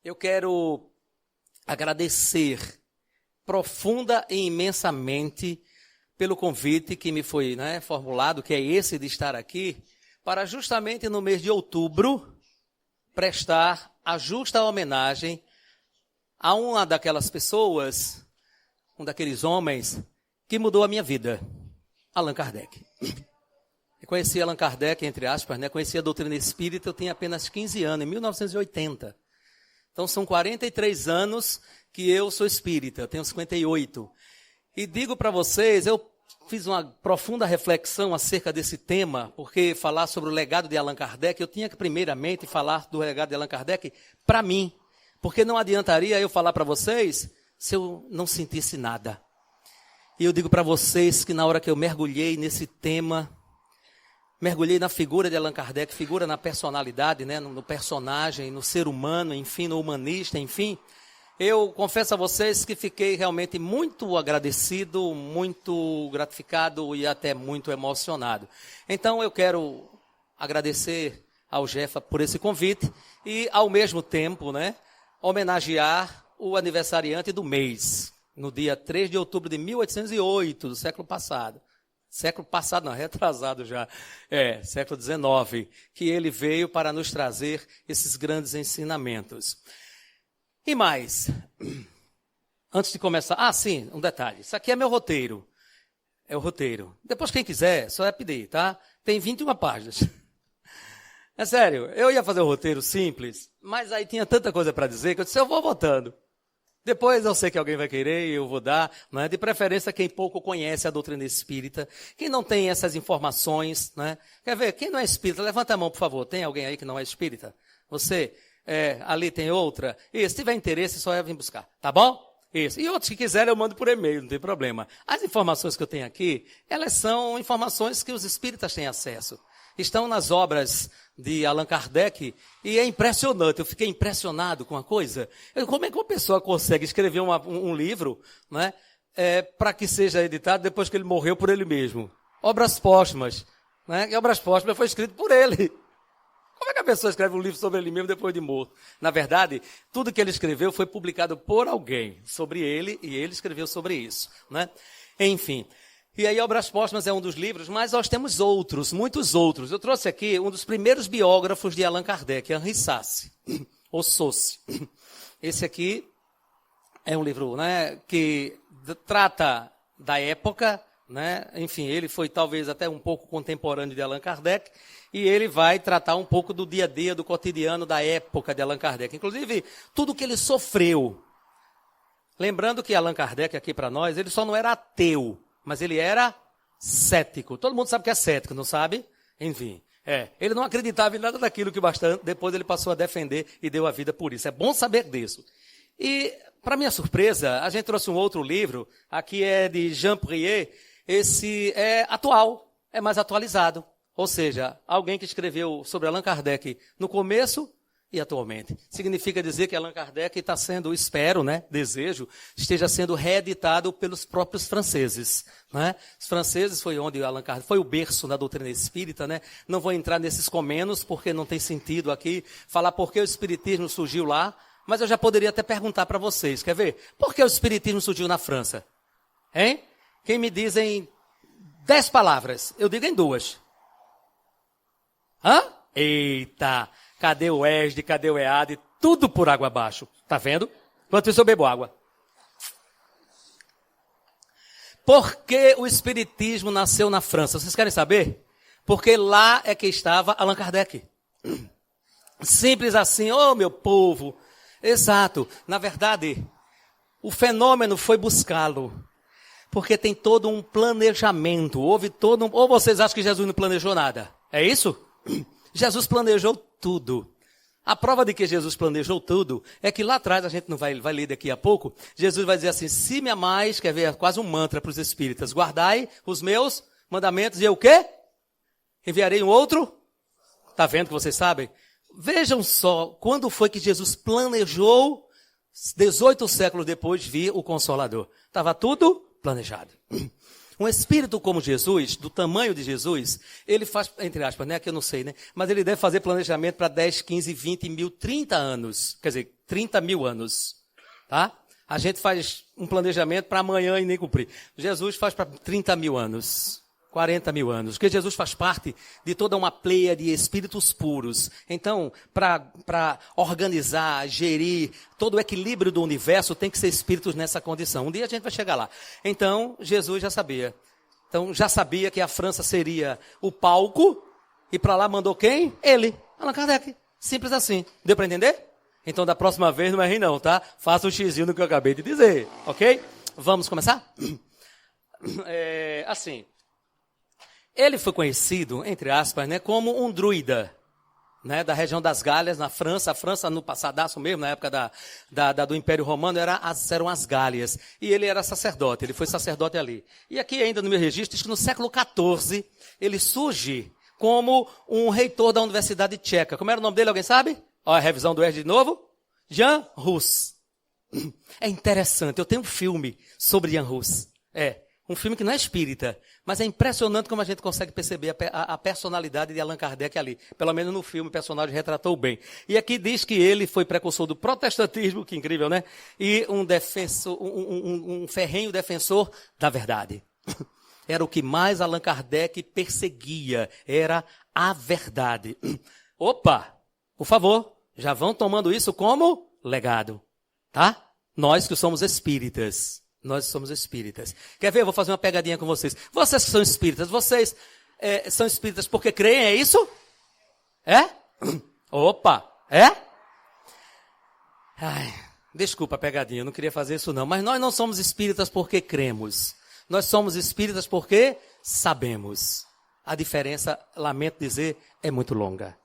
Eu quero agradecer profunda e imensamente pelo convite que me foi formulado, que é esse de estar aqui, para justamente no mês de outubro prestar a justa homenagem a uma daquelas pessoas, um daqueles homens que mudou a minha vida, Allan Kardec. Eu conheci Allan Kardec, entre aspas, conheci a doutrina espírita, eu tinha apenas 15 anos, em 1980. Então são 43 anos que eu sou espírita, eu tenho 58. E digo para vocês, eu fiz uma profunda reflexão acerca desse tema, porque falar sobre o legado de Allan Kardec, eu tinha que primeiramente falar do legado de Allan Kardec para mim. Porque não adiantaria eu falar para vocês se eu não sentisse nada. E eu digo para vocês que na hora que eu mergulhei nesse tema, mergulhei na figura de Allan Kardec, figura na personalidade, no personagem, no ser humano, enfim, no humanista, enfim. Eu confesso a vocês que fiquei realmente muito agradecido, muito gratificado e até muito emocionado. Então eu quero agradecer ao Jefa por esse convite e ao mesmo tempo, homenagear o aniversariante do mês, no dia 3 de outubro de 1808, do século passado. Século passado, não, retrasado já. Século XIX, que ele veio para nos trazer esses grandes ensinamentos. E mais, antes de começar, sim, um detalhe. Isso aqui é meu roteiro. É o roteiro. Depois, quem quiser, só é pedir, tá? Tem 21 páginas. É sério, eu ia fazer o roteiro simples, mas aí tinha tanta coisa para dizer que eu disse, eu vou votando. Depois eu sei que alguém vai querer e eu vou dar, de preferência quem pouco conhece a doutrina espírita, quem não tem essas informações, Quer ver, quem não é espírita, levanta a mão, por favor. Tem alguém aí que não é espírita? Você? Ali tem outra? Isso, se tiver interesse, só é vir buscar, tá bom? Isso. E outros que quiserem eu mando por e-mail, não tem problema. As informações que eu tenho aqui, elas são informações que os espíritas têm acesso. Estão nas obras de Allan Kardec e é impressionante, eu fiquei impressionado com a coisa. Como é que uma pessoa consegue escrever um livro para que seja editado depois que ele morreu por ele mesmo? Obras póstumas. E Obras póstumas foi escrito por ele. Como é que a pessoa escreve um livro sobre ele mesmo depois de morto? Na verdade, tudo que ele escreveu foi publicado por alguém sobre ele e ele escreveu sobre isso. Enfim. E aí, Obras Póstumas é um dos livros, mas nós temos outros, muitos outros. Eu trouxe aqui um dos primeiros biógrafos de Allan Kardec, Henri Sasse, ou Saussure. Esse aqui é um livro que trata da época, Enfim, ele foi talvez até um pouco contemporâneo de Allan Kardec, e ele vai tratar um pouco do dia a dia, do cotidiano da época de Allan Kardec. Inclusive, tudo que ele sofreu. Lembrando que Allan Kardec, aqui para nós, ele só não era ateu, mas ele era cético. Todo mundo sabe que é cético, não sabe? Enfim, ele não acreditava em nada daquilo que bastante, depois ele passou a defender e deu a vida por isso. É bom saber disso. E, para minha surpresa, a gente trouxe um outro livro, aqui é de Jean Prier, esse é atual, é mais atualizado. Ou seja, alguém que escreveu sobre Allan Kardec no começo e atualmente. Significa dizer que Allan Kardec está sendo, espero, desejo, esteja sendo reeditado pelos próprios franceses. Os franceses foi onde Allan Kardec, foi o berço da doutrina espírita. Não vou entrar nesses comenos, porque não tem sentido aqui falar por que o espiritismo surgiu lá, mas eu já poderia até perguntar para vocês, quer ver? Por que o espiritismo surgiu na França? Hein? Quem me diz em 10 palavras? Eu digo em 2. Eita! Cadê o ESD, cadê o EAD? Tudo por água abaixo. Tá vendo? Enquanto isso eu bebo água. Por que o espiritismo nasceu na França? Vocês querem saber? Porque lá é que estava Allan Kardec. Simples assim, meu povo. Exato. Na verdade, o fenômeno foi buscá-lo. Porque tem todo um planejamento. Ou vocês acham que Jesus não planejou nada? É isso? Jesus planejou tudo. A prova de que Jesus planejou tudo é que lá atrás, a gente não vai ler daqui a pouco, Jesus vai dizer assim, se me amais, quer ver, é quase um mantra para os espíritas, guardai os meus mandamentos e eu o quê? Enviarei um outro? Está vendo que vocês sabem? Vejam só, quando foi que Jesus planejou, 18 séculos depois, vir o Consolador. Estava tudo planejado. Um espírito como Jesus, do tamanho de Jesus, ele faz, entre aspas, que eu não sei, mas ele deve fazer planejamento para 10, 15, 20 mil, 30 anos. Quer dizer, 30 mil anos, tá? A gente faz um planejamento para amanhã e nem cumprir. Jesus faz para 30 mil anos, 40 mil anos, porque Jesus faz parte de toda uma pleia de espíritos puros. Então, para organizar, gerir todo o equilíbrio do universo, tem que ser espíritos nessa condição. Um dia a gente vai chegar lá. Então, Jesus já sabia. Então, já sabia que a França seria o palco, e para lá mandou quem? Ele, Allan Kardec. Simples assim. Deu para entender? Então, da próxima vez, não é rir não, tá? Faça um xizinho no que eu acabei de dizer, ok? Vamos começar? Assim, ele foi conhecido, entre aspas, né, como um druida, né, da região das Gálias, na França. A França, no passadaço mesmo, na época do Império Romano, eram as Gálias. E ele era sacerdote, ele foi sacerdote ali. E aqui ainda no meu registro, diz que no século XIV, ele surge como um reitor da Universidade Tcheca. Como era o nome dele, alguém sabe? Olha a revisão do ERD de novo. Jan Hus. É interessante, eu tenho um filme sobre Jan Hus. Um filme que não é espírita, mas é impressionante como a gente consegue perceber a personalidade de Allan Kardec ali. Pelo menos no filme o personagem retratou bem. E aqui diz que ele foi precursor do protestantismo, que incrível, né? E um ferrenho defensor da verdade. Era o que mais Allan Kardec perseguia, era a verdade. Opa, por favor, já vão tomando isso como legado, tá? Nós que somos espíritas. Nós somos espíritas. Quer ver? Eu vou fazer uma pegadinha com vocês. Vocês que são espíritas, vocês são espíritas porque creem, é isso? É? Opa, é? Ai, desculpa a pegadinha, eu não queria fazer isso não. Mas nós não somos espíritas porque cremos. Nós somos espíritas porque sabemos. A diferença, lamento dizer, é muito longa.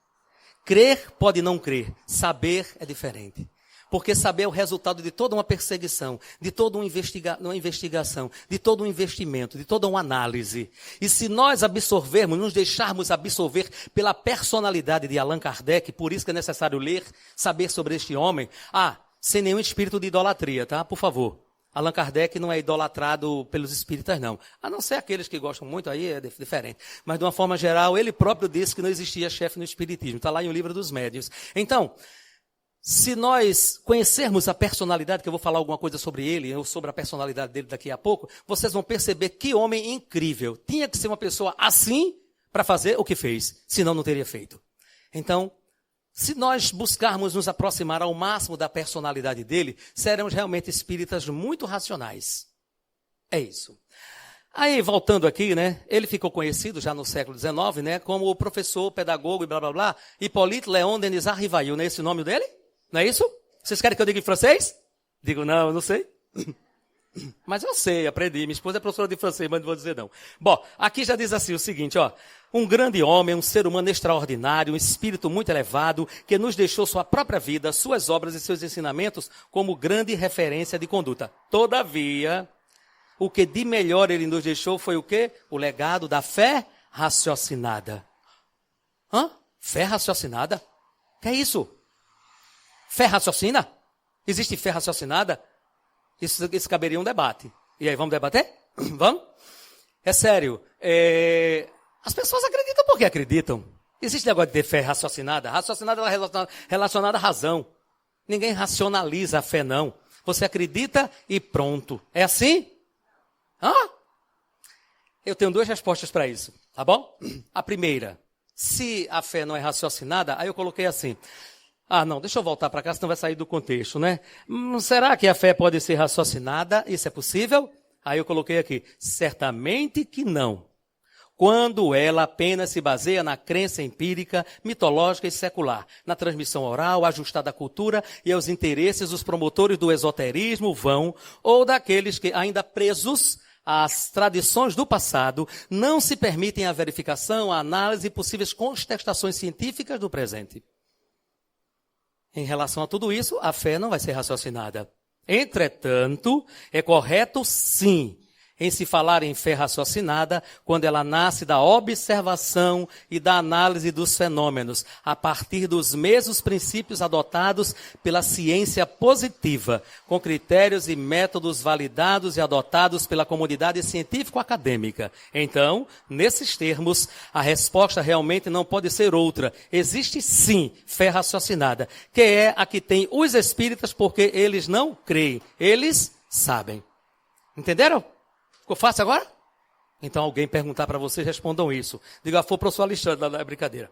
Crer pode não crer. Saber é diferente. Porque saber é o resultado de toda uma perseguição, de toda uma investigação, de todo um investimento, de toda uma análise. E se nós absorvermos, nos deixarmos absorver pela personalidade de Allan Kardec, por isso que é necessário ler, saber sobre este homem, sem nenhum espírito de idolatria, tá? Por favor. Allan Kardec não é idolatrado pelos espíritas, não. A não ser aqueles que gostam muito, aí é diferente. Mas, de uma forma geral, ele próprio disse que não existia chefe no espiritismo. Está lá em O Livro dos Médiuns. Então, se nós conhecermos a personalidade, que eu vou falar alguma coisa sobre ele, ou sobre a personalidade dele daqui a pouco, vocês vão perceber que homem incrível. Tinha que ser uma pessoa assim para fazer o que fez, senão não teria feito. Então, se nós buscarmos nos aproximar ao máximo da personalidade dele, seremos realmente espíritas muito racionais. É isso. Aí, voltando aqui, né, ele ficou conhecido já no século XIX, né, como o professor, pedagogo e blá, blá, blá, Hippolyte Léon Denis Rivail, não é esse o nome dele? Não é isso? Vocês querem que eu diga em francês? Digo, não, eu não sei. Mas eu sei, aprendi. Minha esposa é professora de francês, mas não vou dizer não. Bom, aqui já diz assim o seguinte, ó. Um grande homem, um ser humano extraordinário, um espírito muito elevado, que nos deixou sua própria vida, suas obras e seus ensinamentos como grande referência de conduta. Todavia, o que de melhor ele nos deixou foi o quê? O legado da fé raciocinada. Fé raciocinada? Que é isso? Fé raciocina? Existe fé raciocinada? Isso caberia um debate. E aí, vamos debater? Vamos? É sério. As pessoas acreditam porque acreditam. Existe negócio de ter fé raciocinada? Raciocinada é relacionada à razão. Ninguém racionaliza a fé, não. Você acredita e pronto. É assim? Eu tenho duas respostas para isso, tá bom? A primeira, se a fé não é raciocinada, aí eu coloquei assim. Não, deixa eu voltar para cá, senão vai sair do contexto, né? Será que a fé pode ser raciocinada? Isso é possível? Aí eu coloquei aqui, certamente que não. Quando ela apenas se baseia na crença empírica, mitológica e secular, na transmissão oral, ajustada à cultura e aos interesses dos promotores do esoterismo vão, ou daqueles que, ainda presos às tradições do passado, não se permitem a verificação, a análise e possíveis contestações científicas do presente. Em relação a tudo isso, a fé não vai ser raciocinada. Entretanto, é correto, sim, em se falar em fé raciocinada quando ela nasce da observação e da análise dos fenômenos, a partir dos mesmos princípios adotados pela ciência positiva, com critérios e métodos validados e adotados pela comunidade científico-acadêmica. Então, nesses termos, a resposta realmente não pode ser outra. Existe sim fé raciocinada, que é a que tem os espíritas, porque eles não creem, eles sabem. Entenderam? Ficou fácil agora? Então alguém perguntar para vocês, respondam isso. Diga, for professor Alexandre, não é brincadeira.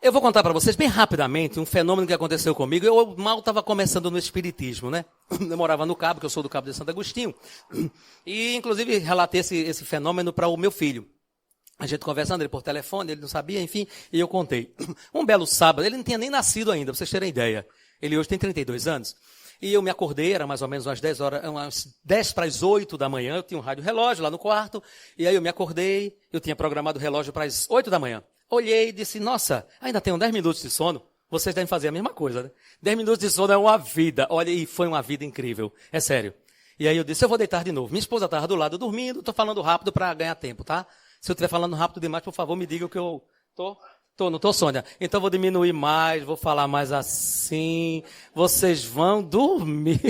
Eu vou contar para vocês bem rapidamente um fenômeno que aconteceu comigo. Eu mal estava começando no espiritismo, né? Eu morava no Cabo, que eu sou do Cabo de Santo Agostinho. E inclusive relatei esse fenômeno para o meu filho. A gente conversando, ele por telefone, ele não sabia, enfim, e eu contei. Um belo sábado, ele não tinha nem nascido ainda, para vocês terem ideia. Ele hoje tem 32 anos. E eu me acordei, era mais ou menos umas 10 para as 8 da manhã, eu tinha um rádio relógio lá no quarto, e aí eu me acordei, eu tinha programado o relógio para as 8 da manhã. Olhei e disse, nossa, ainda tenho 10 minutos de sono, vocês devem fazer a mesma coisa, né? 10 minutos de sono é uma vida, olha, e foi uma vida incrível, é sério. E aí eu disse, eu vou deitar de novo. Minha esposa estava do lado dormindo, estou falando rápido para ganhar tempo, tá? Se eu estiver falando rápido demais, por favor, me diga o que eu não tô, Sônia. Então vou diminuir mais, vou falar mais assim. Vocês vão dormir.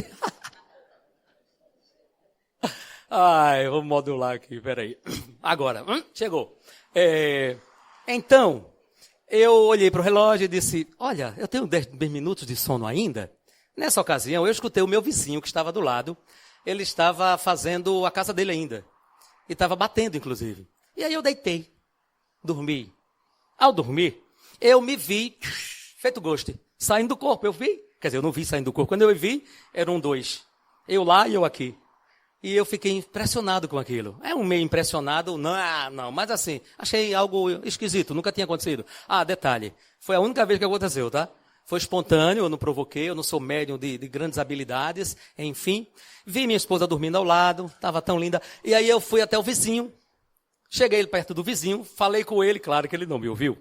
Ai, vou modular aqui, peraí. Agora, chegou. Então, eu olhei para o relógio e disse, olha, eu tenho 10 minutos de sono ainda. Nessa ocasião, eu escutei o meu vizinho que estava do lado. Ele estava fazendo a casa dele ainda. E estava batendo, inclusive. E aí eu deitei, dormi. Ao dormir, eu me vi, feito gosto, saindo do corpo, eu vi. Quer dizer, eu não vi saindo do corpo. Quando eu vi, eram dois. Eu lá e eu aqui. E eu fiquei impressionado com aquilo. É um meio impressionado, não, mas assim, achei algo esquisito, nunca tinha acontecido. Ah, detalhe, foi a única vez que aconteceu, tá? Foi espontâneo, eu não provoquei, eu não sou médium de grandes habilidades, enfim. Vi minha esposa dormindo ao lado, estava tão linda. E aí eu fui até o vizinho. Cheguei perto do vizinho, falei com ele, claro que ele não me ouviu.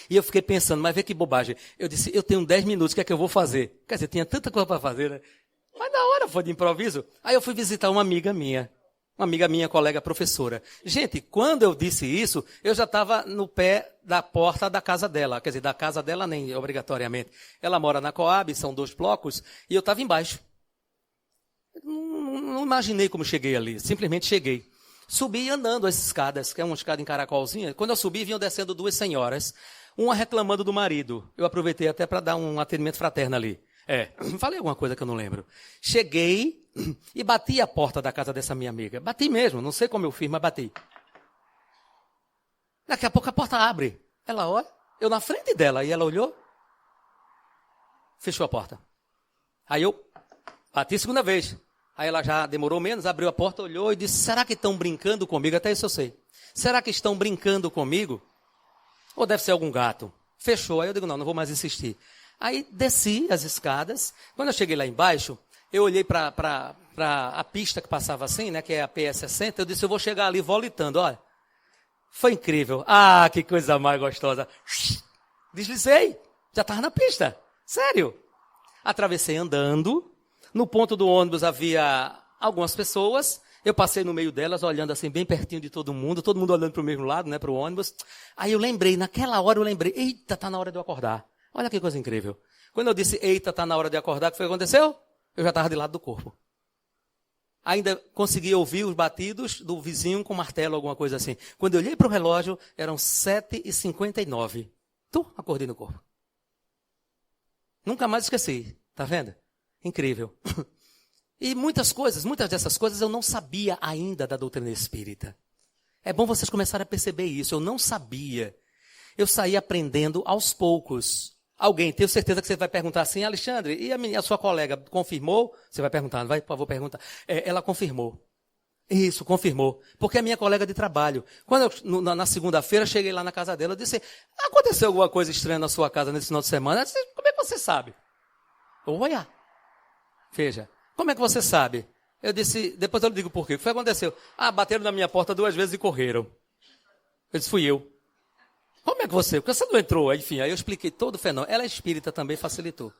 E eu fiquei pensando, mas vê que bobagem. Eu disse, eu tenho 10 minutos, o que é que eu vou fazer? Quer dizer, tinha tanta coisa para fazer, né? Mas na hora foi de improviso. Aí eu fui visitar uma amiga minha, colega professora. Gente, quando eu disse isso, eu já estava no pé da porta da casa dela. Quer dizer, da casa dela nem obrigatoriamente. Ela mora na Coab, são 2 blocos, e eu estava embaixo. Não imaginei como cheguei ali, simplesmente cheguei. Subi andando as escadas, que é uma escada em caracolzinha. Quando eu subi, vinham descendo 2 senhoras, uma reclamando do marido. Eu aproveitei até para dar um atendimento fraterno ali. Falei alguma coisa que eu não lembro. Cheguei e bati a porta da casa dessa minha amiga. Bati mesmo, não sei como eu fiz, mas bati. Daqui a pouco a porta abre. Ela olha, eu na frente dela, e ela olhou, fechou a porta. Aí eu bati a segunda vez. Aí ela já demorou menos, abriu a porta, olhou e disse, será que estão brincando comigo? Até isso eu sei. Será que estão brincando comigo? Ou deve ser algum gato? Fechou. Aí eu digo, não vou mais insistir. Aí desci as escadas. Quando eu cheguei lá embaixo, eu olhei para a pista que passava assim, né, que é a PS60. Eu disse, eu vou chegar ali volitando, olha. Foi incrível. Ah, que coisa mais gostosa. Deslizei. Já estava na pista. Sério. Atravessei andando. No ponto do ônibus havia algumas pessoas. Eu passei no meio delas, olhando assim, bem pertinho de todo mundo olhando para o mesmo lado, né, para o ônibus. Aí eu lembrei, naquela hora eu lembrei, eita, está na hora de eu acordar. Olha que coisa incrível. Quando eu disse, eita, está na hora de acordar, o que foi que aconteceu? Eu já estava de lado do corpo. Ainda consegui ouvir os batidos do vizinho com martelo, alguma coisa assim. Quando eu olhei para o relógio, eram 7h59. Acordei no corpo. Nunca mais esqueci, tá vendo? Incrível. E muitas dessas coisas eu não sabia ainda da doutrina espírita. É bom vocês começarem a perceber isso. Eu não sabia. Eu saí aprendendo aos poucos. Alguém, tenho certeza que você vai perguntar assim, Alexandre, e a sua colega confirmou? Você vai perguntar, vai, por favor, pergunta. Ela confirmou. Isso, confirmou. Porque é minha colega de trabalho. Quando eu, na segunda-feira, cheguei lá na casa dela, eu disse, aconteceu alguma coisa estranha na sua casa nesse final de semana? Ela disse, como é que você sabe? Olha. Veja, como é que você sabe? Eu disse, depois eu lhe digo por quê. O que foi que aconteceu? Bateram na minha porta 2 vezes e correram. Eu disse, fui eu. Como é que você? Porque você não entrou? Enfim, aí eu expliquei todo o fenômeno. Ela é espírita também, facilitou.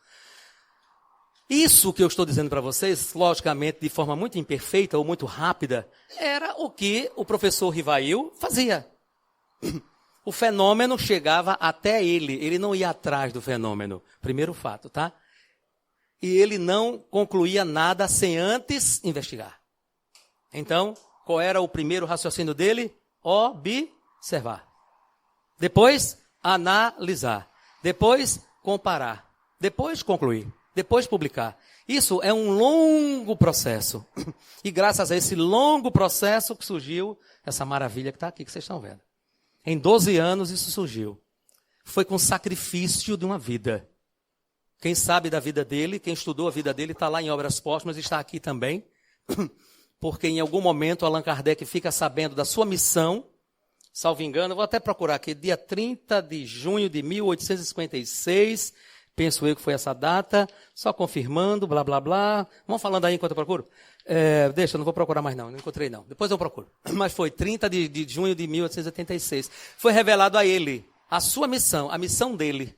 Isso que eu estou dizendo para vocês, logicamente, de forma muito imperfeita ou muito rápida, era o que o professor Rivail fazia. O fenômeno chegava até ele não ia atrás do fenômeno. Primeiro fato, tá? E ele não concluía nada sem antes investigar. Então, qual era o primeiro raciocínio dele? Observar. Depois, analisar. Depois, comparar. Depois, concluir. Depois, publicar. Isso é um longo processo. E graças a esse longo processo que surgiu essa maravilha que está aqui, que vocês estão vendo. Em 12 anos isso surgiu. Foi com sacrifício de uma vida. Quem sabe da vida dele, quem estudou a vida dele, está lá em Obras Póstumas, está aqui também. Porque em algum momento Allan Kardec fica sabendo da sua missão. Salvo engano, vou até procurar aqui, dia 30 de junho de 1856, penso eu que foi essa data, só confirmando, blá, blá, blá. Vamos falando aí enquanto eu procuro? Deixa, eu não vou procurar mais não encontrei não. Depois eu procuro. Mas foi 30 de junho de 1886. Foi revelado a ele, a sua missão, a missão dele.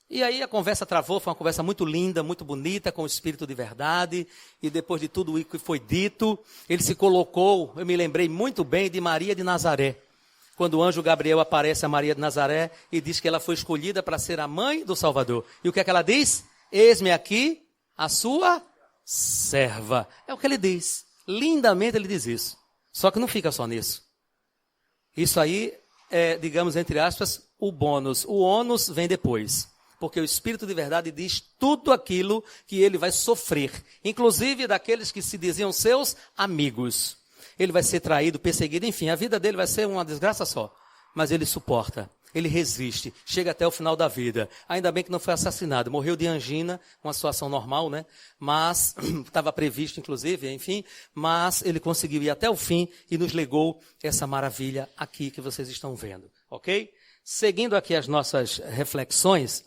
E aí a conversa travou, foi uma conversa muito linda, muito bonita, com o espírito de verdade. E depois de tudo o que foi dito, ele se colocou, eu me lembrei muito bem de Maria de Nazaré. Quando o anjo Gabriel aparece a Maria de Nazaré e diz que ela foi escolhida para ser a mãe do Salvador. E o que é que ela diz? Eis-me aqui, a sua serva. É o que ele diz. Lindamente ele diz isso. Só que não fica só nisso. Isso aí é, digamos, entre aspas, o bônus. O ônus vem depois. Porque o Espírito de verdade diz tudo aquilo que ele vai sofrer. Inclusive daqueles que se diziam seus amigos. Ele vai ser traído, perseguido, enfim, a vida dele vai ser uma desgraça só. Mas ele suporta, ele resiste, chega até o final da vida. Ainda bem que não foi assassinado, morreu de angina, uma situação normal, né? Mas, estava previsto inclusive, enfim, mas ele conseguiu ir até o fim e nos legou essa maravilha aqui que vocês estão vendo, ok? Seguindo aqui as nossas reflexões,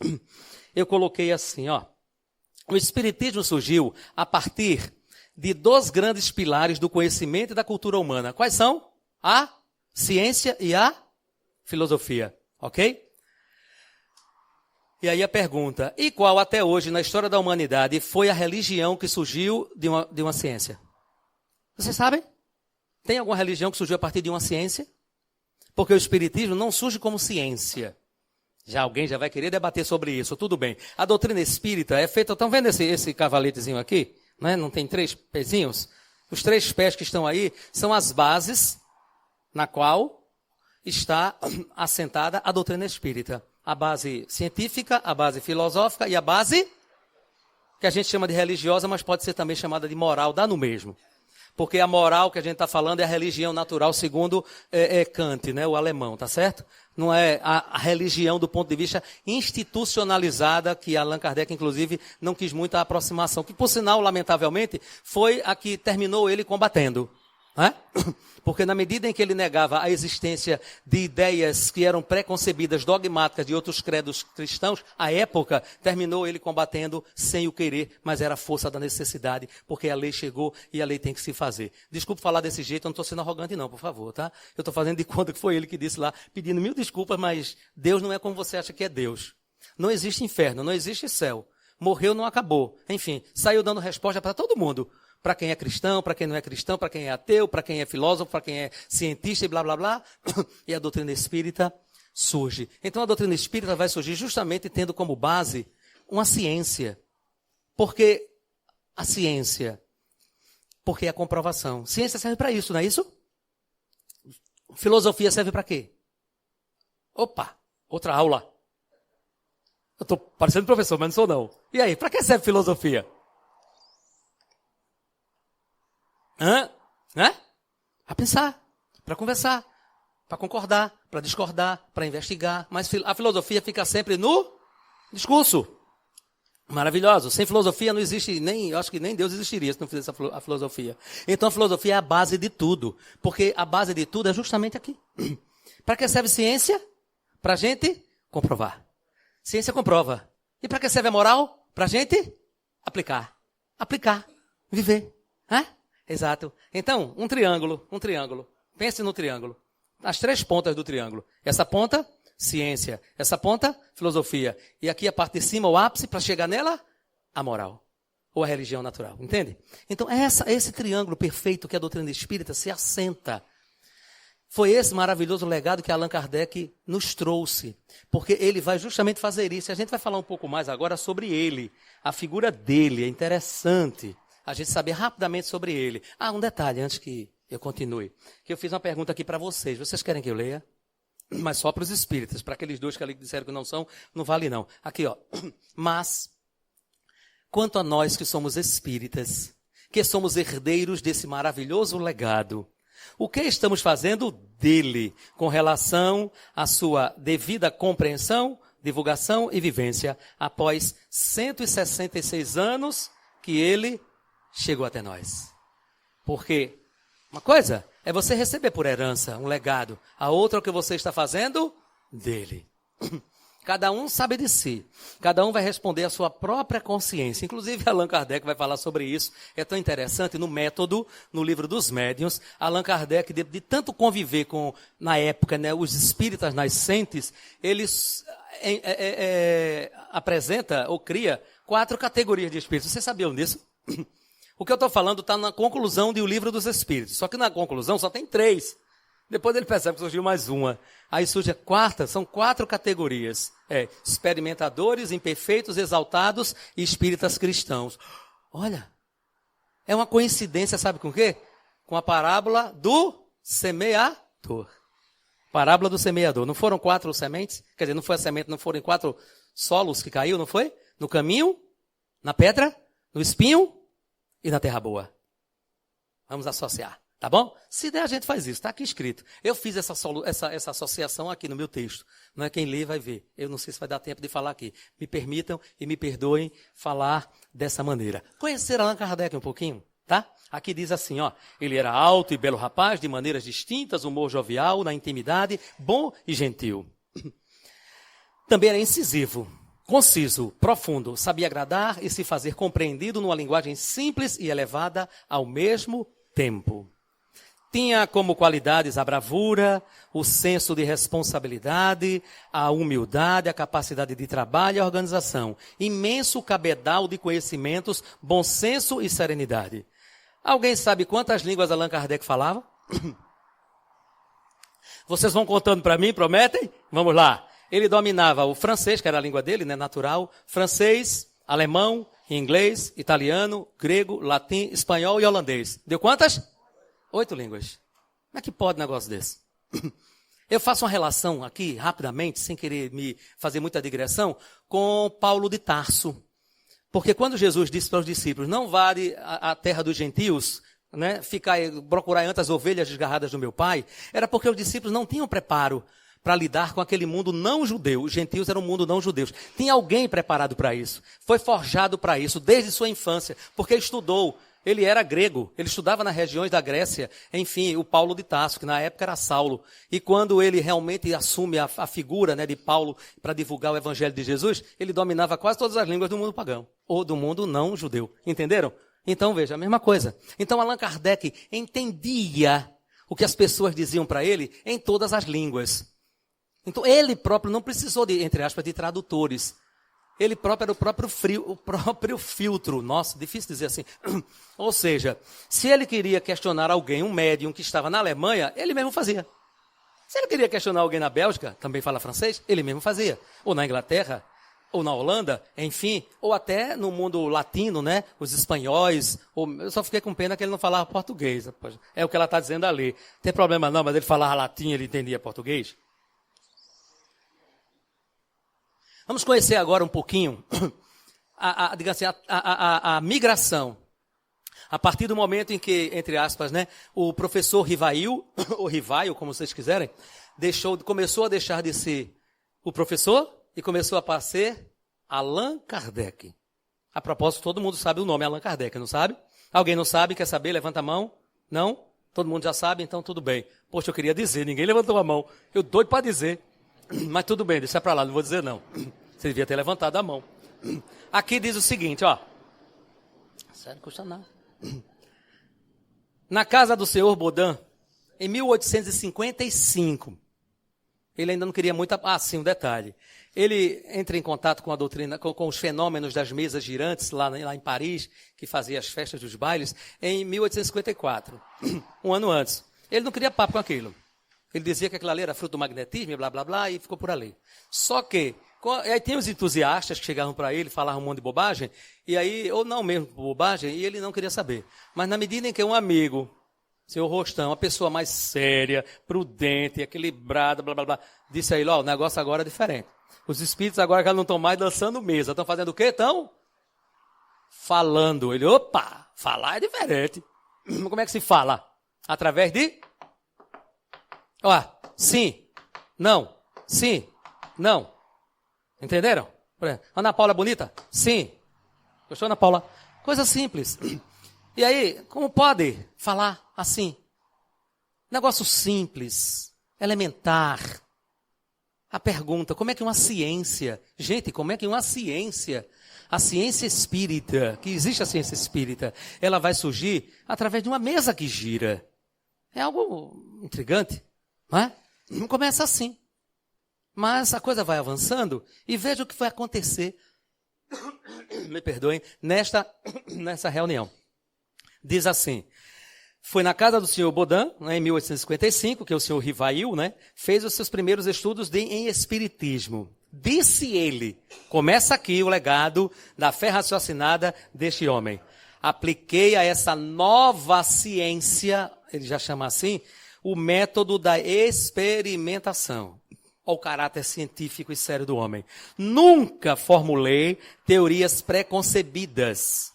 eu coloquei assim, ó. O Espiritismo surgiu a partir de dois grandes pilares do conhecimento e da cultura humana. Quais são? A ciência e a filosofia, ok? E aí a pergunta, e qual até hoje na história da humanidade foi a religião que surgiu de uma ciência? Vocês sabem? Tem alguma religião que surgiu a partir de uma ciência? Porque o Espiritismo não surge como ciência. Já alguém já vai querer debater sobre isso, tudo bem. A doutrina espírita é feita, estão vendo esse cavaletezinho aqui? Não tem 3 pezinhos? Os 3 pés que estão aí são as bases na qual está assentada a doutrina espírita. A base científica, a base filosófica e a base que a gente chama de religiosa, mas pode ser também chamada de moral, dá no mesmo. Porque a moral que a gente está falando é a religião natural, segundo Kant, né, o alemão, tá certo? Não é a religião do ponto de vista institucionalizada, que Allan Kardec, inclusive, não quis muito a aproximação, que, por sinal, lamentavelmente, foi a que terminou ele combatendo. Né? Porque na medida em que ele negava a existência de ideias que eram preconcebidas, dogmáticas de outros credos cristãos, à época, terminou ele combatendo sem o querer, mas era a força da necessidade, porque a lei chegou e a lei tem que se fazer. Desculpe falar desse jeito, eu não estou sendo arrogante não, por favor, tá? Eu estou fazendo de conta que foi ele que disse lá, pedindo 1000 desculpas, mas Deus não é como você acha que é Deus. Não existe inferno, não existe céu. Morreu, não acabou. Enfim, saiu dando resposta para todo mundo. Para quem é cristão, para quem não é cristão, para quem é ateu, para quem é filósofo, para quem é cientista e blá, blá, blá. E a doutrina espírita surge. Então a doutrina espírita vai surgir justamente tendo como base uma ciência. Porque a ciência, porque é a comprovação. Ciência serve para isso, não é isso? Filosofia serve para quê? Opa, outra aula. Eu estou parecendo professor, mas não sou não. E aí, para que serve filosofia? Para pensar, para conversar, para concordar, para discordar, para investigar. Mas a filosofia fica sempre no discurso. Maravilhoso. Sem filosofia não existe nem, eu acho que nem Deus existiria se não fizesse a filosofia. Então a filosofia é a base de tudo. Porque a base de tudo é justamente aqui. Para que serve ciência? Para a gente comprovar. Ciência comprova. E para que serve a moral? Para a gente aplicar. Aplicar. Viver. Exato. Então, um triângulo. Pense no triângulo. As 3 pontas do triângulo. Essa ponta, ciência. Essa ponta, filosofia. E aqui a parte de cima, o ápice, para chegar nela, a moral. ou a religião natural, entende? Então, esse triângulo perfeito que a doutrina espírita se assenta. Foi esse maravilhoso legado que Allan Kardec nos trouxe, porque ele vai justamente fazer isso. A gente vai falar um pouco mais agora sobre ele, a figura dele. É interessante a gente saber rapidamente sobre ele. Um detalhe antes que eu continue, que eu fiz uma pergunta aqui para vocês. Vocês querem que eu leia? Mas só para os espíritas, para aqueles dois que ali disseram que não são, não vale não. Aqui, ó. Mas, quanto a nós que somos espíritas, que somos herdeiros desse maravilhoso legado, o que estamos fazendo dele com relação à sua devida compreensão, divulgação e vivência após 166 anos que ele chegou até nós? Porque uma coisa é você receber por herança um legado, a outra é o que você está fazendo dele. Cada um sabe de si, cada um vai responder à sua própria consciência. Inclusive, Allan Kardec vai falar sobre isso. É tão interessante, no método, no livro dos médiuns, Allan Kardec, de tanto conviver com, na época, né, os espíritas nascentes, eles apresenta ou cria 4 categorias de espíritos. Vocês sabiam disso? O que eu estou falando está na conclusão do livro dos espíritos. Só que na conclusão só tem 3. Depois ele percebe que surgiu mais uma. Aí surge a 4ª, são 4 categorias. Experimentadores, imperfeitos, exaltados e espíritas cristãos. Olha, é uma coincidência, sabe com o quê? Com a parábola do semeador. Parábola do semeador. Não foram 4 sementes? Quer dizer, não foi a semente, não foram 4 solos que caiu, não foi? No caminho, na pedra, no espinho e na terra boa. Vamos associar. Tá bom? Se der, a gente faz isso. Está aqui escrito. Eu fiz essa associação aqui no meu texto. Não é quem lê vai ver. Eu não sei se vai dar tempo de falar aqui. Me permitam e me perdoem falar dessa maneira. Conhecer Allan Kardec um pouquinho, tá? Aqui diz assim, ó. Ele era alto e belo rapaz, de maneiras distintas, humor jovial, na intimidade, bom e gentil. Também era incisivo, conciso, profundo, sabia agradar e se fazer compreendido numa linguagem simples e elevada ao mesmo tempo. Tinha como qualidades a bravura, o senso de responsabilidade, a humildade, a capacidade de trabalho e a organização. Imenso cabedal de conhecimentos, bom senso e serenidade. Alguém sabe quantas línguas Allan Kardec falava? Vocês vão contando para mim, prometem? Vamos lá. Ele dominava o francês, que era a língua dele, né, natural, francês, alemão, inglês, italiano, grego, latim, espanhol e holandês. Deu quantas? 8 línguas. Como é que pode um negócio desse? Eu faço uma relação aqui, rapidamente, sem querer me fazer muita digressão, com Paulo de Tarso. Porque quando Jesus disse para os discípulos, não vale a terra dos gentios, né, procurar antes as ovelhas desgarradas do meu pai, era porque os discípulos não tinham preparo para lidar com aquele mundo não judeu. Os gentios eram um mundo não judeus. Tinha alguém preparado para isso. Foi forjado para isso desde sua infância, porque estudou. Ele era grego, ele estudava nas regiões da Grécia, enfim, o Paulo de Tarso, que na época era Saulo. E quando ele realmente assume a figura, né, de Paulo para divulgar o evangelho de Jesus, ele dominava quase todas as línguas do mundo pagão, ou do mundo não judeu. Entenderam? Então, veja, a mesma coisa. Então, Allan Kardec entendia o que as pessoas diziam para ele em todas as línguas. Então, ele próprio não precisou de, entre aspas, de tradutores. Ele próprio era o próprio filtro. Nossa, difícil dizer assim. Ou seja, se ele queria questionar alguém, um médium que estava na Alemanha, ele mesmo fazia. Se ele queria questionar alguém na Bélgica, também fala francês, ele mesmo fazia. Ou na Inglaterra, ou na Holanda, enfim, ou até no mundo latino, né? Os espanhóis. Eu só fiquei com pena que ele não falava português. É o que ela está dizendo ali. Não tem problema não, mas ele falava latim, ele entendia português. Vamos conhecer agora um pouquinho a migração. A partir do momento em que, entre aspas, né, o professor Rivail, ou Rivaio, como vocês quiserem, começou a deixar de ser o professor e começou a ser Allan Kardec. A propósito, todo mundo sabe o nome Allan Kardec, não sabe? Alguém não sabe, quer saber? Levanta a mão. Não? Todo mundo já sabe, então tudo bem. Poxa, eu queria dizer, ninguém levantou a mão. Eu doido para dizer. Mas tudo bem, deixa para lá, não vou dizer não. Você devia ter levantado a mão. Aqui diz o seguinte, ó. Sério, não custa nada. Na casa do senhor Baudin, em 1855. Ele ainda não queria muito... sim, um detalhe. Ele entra em contato com a doutrina, com os fenômenos das mesas girantes, lá em Paris, que fazia as festas dos bailes, em 1854, um ano antes. Ele não queria papo com aquilo. Ele dizia que aquilo ali era fruto do magnetismo, e blá, blá, blá, e ficou por ali. Só que, aí tem os entusiastas que chegavam para ele, falavam um monte de bobagem, e aí, ou não mesmo bobagem, e ele não queria saber. Mas na medida em que um amigo... Senhor Rostão, uma pessoa mais séria, prudente, equilibrada, blá, blá, blá, disse a ele, o negócio agora é diferente. Os espíritos agora já não estão mais dançando mesa, estão fazendo o quê? Estão falando. Ele, opa, falar é diferente. Como é que se fala? Através de... sim, não, Entenderam? Ana Paula é bonita? Sim. Gostou, Ana Paula? Coisa simples. E aí, como pode falar assim? Negócio simples, elementar. A pergunta, como é que uma ciência... Gente, como é que uma ciência... A ciência espírita, que existe a ciência espírita, ela vai surgir através de uma mesa que gira. É algo intrigante, não é? Não começa assim. Mas a coisa vai avançando e veja o que vai acontecer, me perdoem, nessa reunião. Diz assim, foi na casa do senhor Baudin, em 1855, que o senhor Rivail, fez os seus primeiros estudos em espiritismo. Disse ele, começa aqui o legado da fé raciocinada deste homem. Apliquei a essa nova ciência, ele já chama assim, o método da experimentação. Olha o caráter científico e sério do homem. Nunca formulei teorias preconcebidas.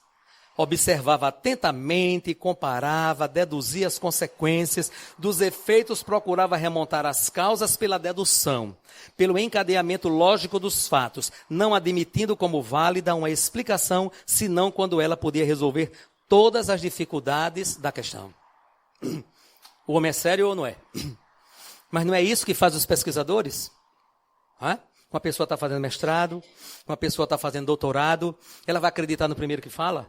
Observava atentamente, comparava, deduzia as consequências, dos efeitos procurava remontar as causas pela dedução, pelo encadeamento lógico dos fatos, não admitindo como válida uma explicação, senão quando ela podia resolver todas as dificuldades da questão. O homem é sério ou não é? Mas não é isso que faz os pesquisadores? Uma pessoa está fazendo mestrado, uma pessoa está fazendo doutorado, ela vai acreditar no primeiro que fala?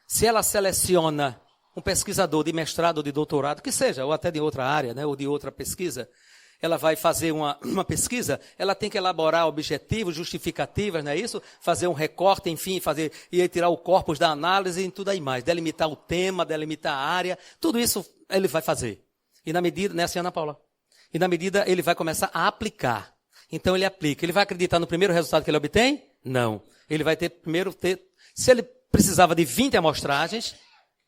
Se ela seleciona um pesquisador de mestrado ou de doutorado, que seja, ou até de outra área, ou de outra pesquisa, ela vai fazer uma pesquisa, ela tem que elaborar objetivos, justificativas, não é isso? Fazer um recorte, enfim, e tirar o corpus da análise e tudo aí mais, delimitar o tema, delimitar a área, tudo isso ele vai fazer. E na medida, né, assim, Ana Paula? E na medida ele vai começar a aplicar. Então ele aplica. Ele vai acreditar no primeiro resultado que ele obtém? Não. Ele vai se ele precisava de 20 amostragens,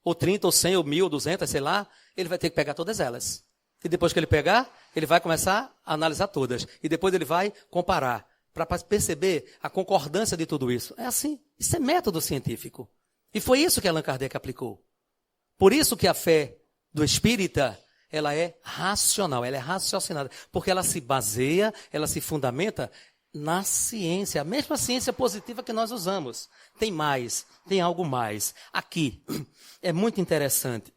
ou 30, ou 100, ou 1000, ou 200, sei lá, ele vai ter que pegar todas elas. E depois que ele pegar, ele vai começar a analisar todas. E depois ele vai comparar, para perceber a concordância de tudo isso. É assim, isso é método científico. E foi isso que Allan Kardec aplicou. Por isso que a fé do espírita, ela é racional, ela é raciocinada. Porque ela se baseia, ela se fundamenta na ciência, a mesma ciência positiva que nós usamos. Tem mais, tem algo mais. Aqui, é muito interessante.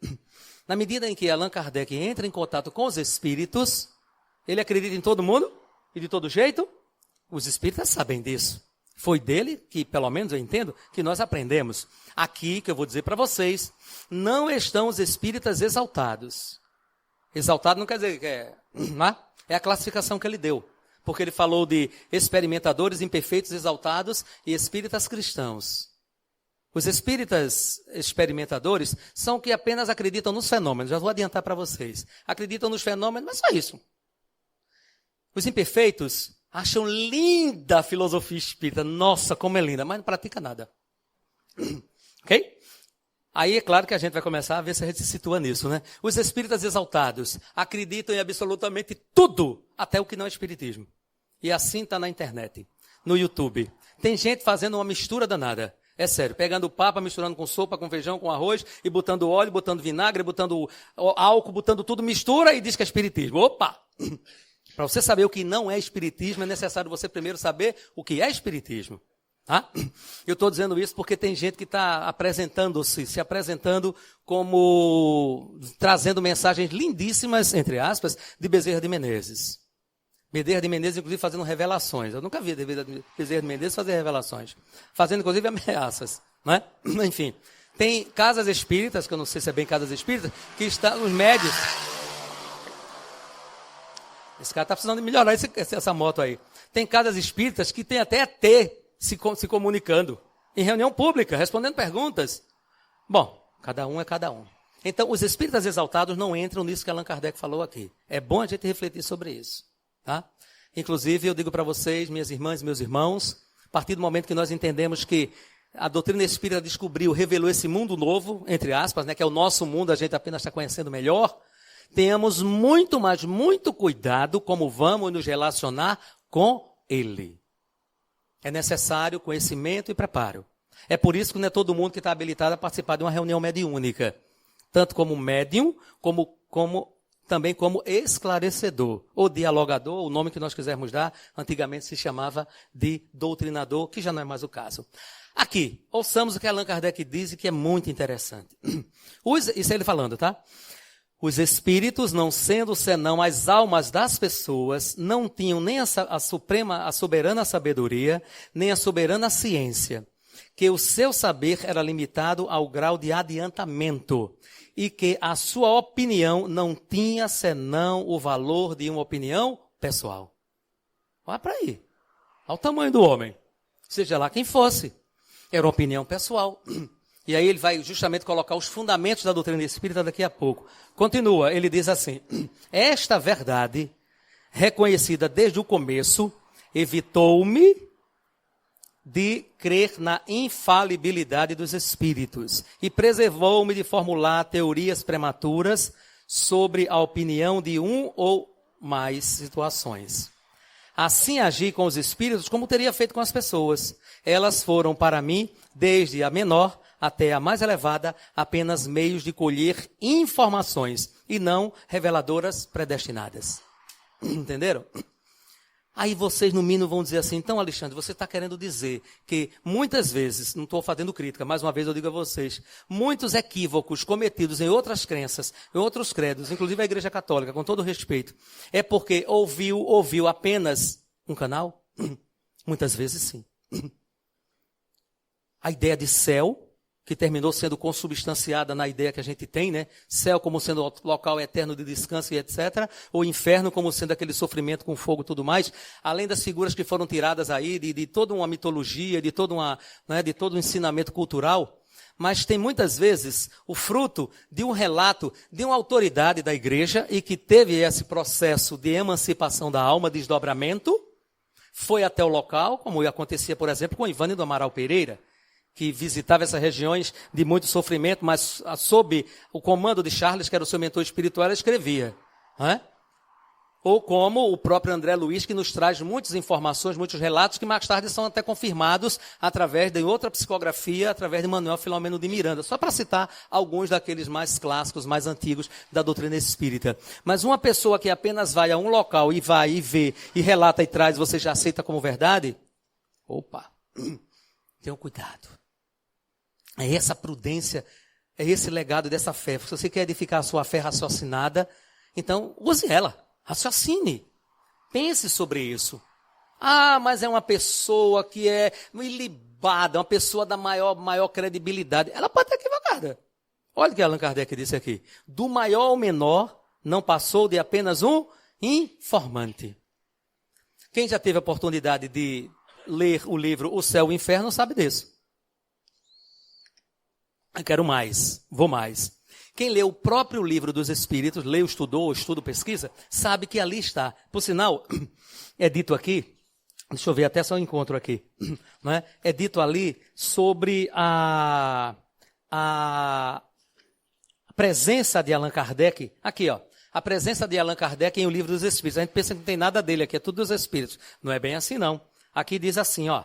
Na medida em que Allan Kardec entra em contato com os espíritos, ele acredita em todo mundo e de todo jeito. Os espíritas sabem disso. Foi dele que, pelo menos eu entendo, que nós aprendemos. Aqui, que eu vou dizer para vocês, não estão os espíritas exaltados. Exaltado não quer dizer que é a classificação que ele deu. Porque ele falou de experimentadores imperfeitos, exaltados e espíritas cristãos. Os espíritas experimentadores são que apenas acreditam nos fenômenos. Já vou adiantar para vocês. Acreditam nos fenômenos, mas só isso. Os imperfeitos acham linda a filosofia espírita. Nossa, como é linda, mas não pratica nada. Ok? Aí é claro que a gente vai começar a ver se a gente se situa nisso, né? Os espíritas exaltados acreditam em absolutamente tudo, até o que não é espiritismo. E assim está na internet, no YouTube. Tem gente fazendo uma mistura danada. É sério, pegando papa, misturando com sopa, com feijão, com arroz, e botando óleo, botando vinagre, botando álcool, botando tudo, mistura e diz que é espiritismo. Opa! Para você saber o que não é espiritismo, é necessário você primeiro saber o que é espiritismo. Eu estou dizendo isso porque tem gente que está se apresentando como trazendo mensagens lindíssimas, entre aspas, de Bezerra de Menezes. Bezerra de Menezes, inclusive, fazendo revelações. Eu nunca vi Bezerra de Menezes fazer revelações. Fazendo, inclusive, ameaças. Né? Enfim, tem casas espíritas, que eu não sei se é bem casas espíritas, que estão, os médios... Esse cara está precisando de melhorar essa moto aí. Tem casas espíritas que tem até ET se comunicando. Em reunião pública, respondendo perguntas. Bom, cada um é cada um. Então, os espíritas exaltados não entram nisso que Allan Kardec falou aqui. É bom a gente refletir sobre isso. Tá? Inclusive, eu digo para vocês, minhas irmãs e meus irmãos, a partir do momento que nós entendemos que a doutrina espírita descobriu, revelou esse mundo novo, entre aspas, né, que é o nosso mundo, a gente apenas está conhecendo melhor, tenhamos muito, mas muito cuidado como vamos nos relacionar com ele. É necessário conhecimento e preparo. É por isso que não é todo mundo que está habilitado a participar de uma reunião mediúnica. Tanto como médium, também como esclarecedor, ou dialogador, o nome que nós quisermos dar, antigamente se chamava de doutrinador, que já não é mais o caso. Aqui, ouçamos o que Allan Kardec diz e que é muito interessante. Isso é ele falando, tá? Os espíritos, não sendo senão as almas das pessoas, não tinham nem a soberana sabedoria, nem a soberana ciência, que o seu saber era limitado ao grau de adiantamento e que a sua opinião não tinha senão o valor de uma opinião pessoal. Olha para aí. Olha o tamanho do homem. Seja lá quem fosse. Era uma opinião pessoal. E aí ele vai justamente colocar os fundamentos da doutrina espírita daqui a pouco. Continua, ele diz assim: esta verdade, reconhecida desde o começo, evitou-me de crer na infalibilidade dos espíritos e preservou-me de formular teorias prematuras sobre a opinião de um ou mais situações. Assim agi com os espíritos como teria feito com as pessoas. Elas foram para mim, desde a menor até a mais elevada, apenas meios de colher informações e não reveladoras predestinadas. Entenderam? Aí vocês, no mínimo, vão dizer assim: então, Alexandre, você está querendo dizer que muitas vezes, não estou fazendo crítica, mais uma vez eu digo a vocês, muitos equívocos cometidos em outras crenças, em outros credos, inclusive a Igreja Católica, com todo respeito, é porque ouviu apenas um canal? Muitas vezes sim. A ideia de céu, que terminou sendo consubstanciada na ideia que a gente tem, né? Céu como sendo o local eterno de descanso e etc. Ou inferno como sendo aquele sofrimento com fogo e tudo mais. Além das figuras que foram tiradas aí de toda uma mitologia, de todo um ensinamento cultural. Mas tem muitas vezes o fruto de um relato de uma autoridade da igreja e que teve esse processo de emancipação da alma, desdobramento, foi até o local, como acontecia, por exemplo, com Ivane do Amaral Pereira, que visitava essas regiões de muito sofrimento, mas sob o comando de Charles, que era o seu mentor espiritual, ela escrevia. Né? Ou como o próprio André Luiz, que nos traz muitas informações, muitos relatos, que mais tarde são até confirmados através de outra psicografia, através de Manuel Filomeno de Miranda, só para citar alguns daqueles mais clássicos, mais antigos da doutrina espírita. Mas uma pessoa que apenas vai a um local e vai e vê, e relata e traz, você já aceita como verdade? Opa, tenham cuidado. É essa prudência, é esse legado dessa fé. Se você quer edificar a sua fé raciocinada, então use ela, raciocine, pense sobre isso. Ah, mas é uma pessoa que é ilibada, uma pessoa da maior credibilidade. Ela pode estar equivocada. Olha o que Allan Kardec disse aqui. Do maior ao menor, não passou de apenas um informante. Quem já teve a oportunidade de ler o livro O Céu e o Inferno sabe disso. Eu quero mais, vou mais. Quem lê o próprio livro dos Espíritos, leu, estudou, pesquisa, sabe que ali está. Por sinal, é dito aqui, deixa eu ver até se eu encontro aqui, não é? É dito ali sobre a presença de Allan Kardec, aqui ó, a presença de Allan Kardec em O Livro dos Espíritos. A gente pensa que não tem nada dele aqui, é tudo dos Espíritos. Não é bem assim não. Aqui diz assim, ó.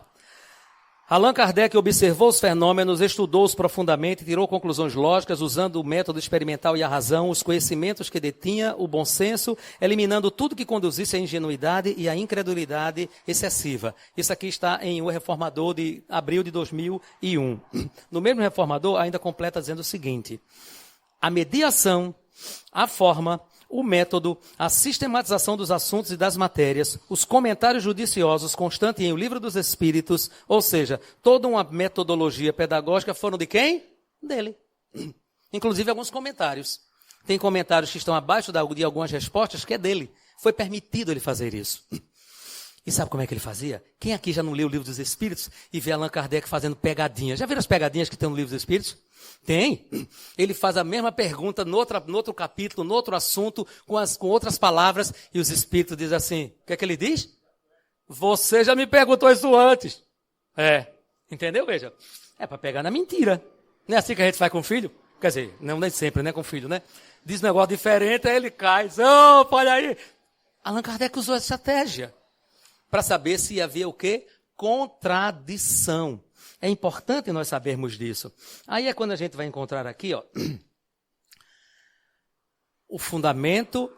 Allan Kardec observou os fenômenos, estudou-os profundamente, tirou conclusões lógicas, usando o método experimental e a razão, os conhecimentos que detinha, o bom senso, eliminando tudo que conduzisse à ingenuidade e à incredulidade excessiva. Isso aqui está em O Reformador de abril de 2001. No mesmo Reformador, ainda completa dizendo o seguinte: a mediação, a forma, o método, a sistematização dos assuntos e das matérias, os comentários judiciosos constantes em O Livro dos Espíritos, ou seja, toda uma metodologia pedagógica foram de quem? Dele. Inclusive alguns comentários. Tem comentários que estão abaixo de algumas respostas que é dele. Foi permitido ele fazer isso. E sabe como é que ele fazia? Quem aqui já não leu o Livro dos Espíritos e vê Allan Kardec fazendo pegadinhas? Já viram as pegadinhas que tem no Livro dos Espíritos? Tem. Ele faz a mesma pergunta no outro capítulo, no outro assunto, com outras palavras, e os Espíritos dizem assim, o que é que ele diz? Você já me perguntou isso antes. Entendeu? Veja, é para pegar na mentira. Não é assim que a gente faz com o filho? Quer dizer, não nem sempre, né, com o filho, né? Diz um negócio diferente, aí ele cai. Olha aí. Allan Kardec usou essa estratégia para saber se havia o quê? Contradição. É importante nós sabermos disso. Aí é quando a gente vai encontrar aqui, ó, o fundamento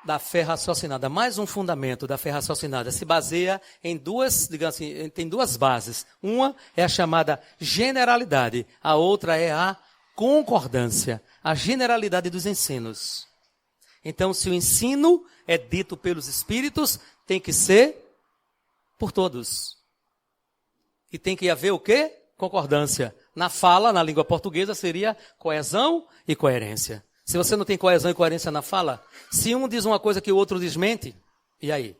da fé raciocinada. Mais um fundamento da fé raciocinada. Se baseia em duas, digamos assim, tem duas bases. Uma é a chamada generalidade. A outra é a concordância. A generalidade dos ensinos. Então, se o ensino é dito pelos Espíritos, tem que ser por todos. E tem que haver o quê? Concordância. Na fala, na língua portuguesa, seria coesão e coerência. Se você não tem coesão e coerência na fala, se um diz uma coisa que o outro desmente, e aí?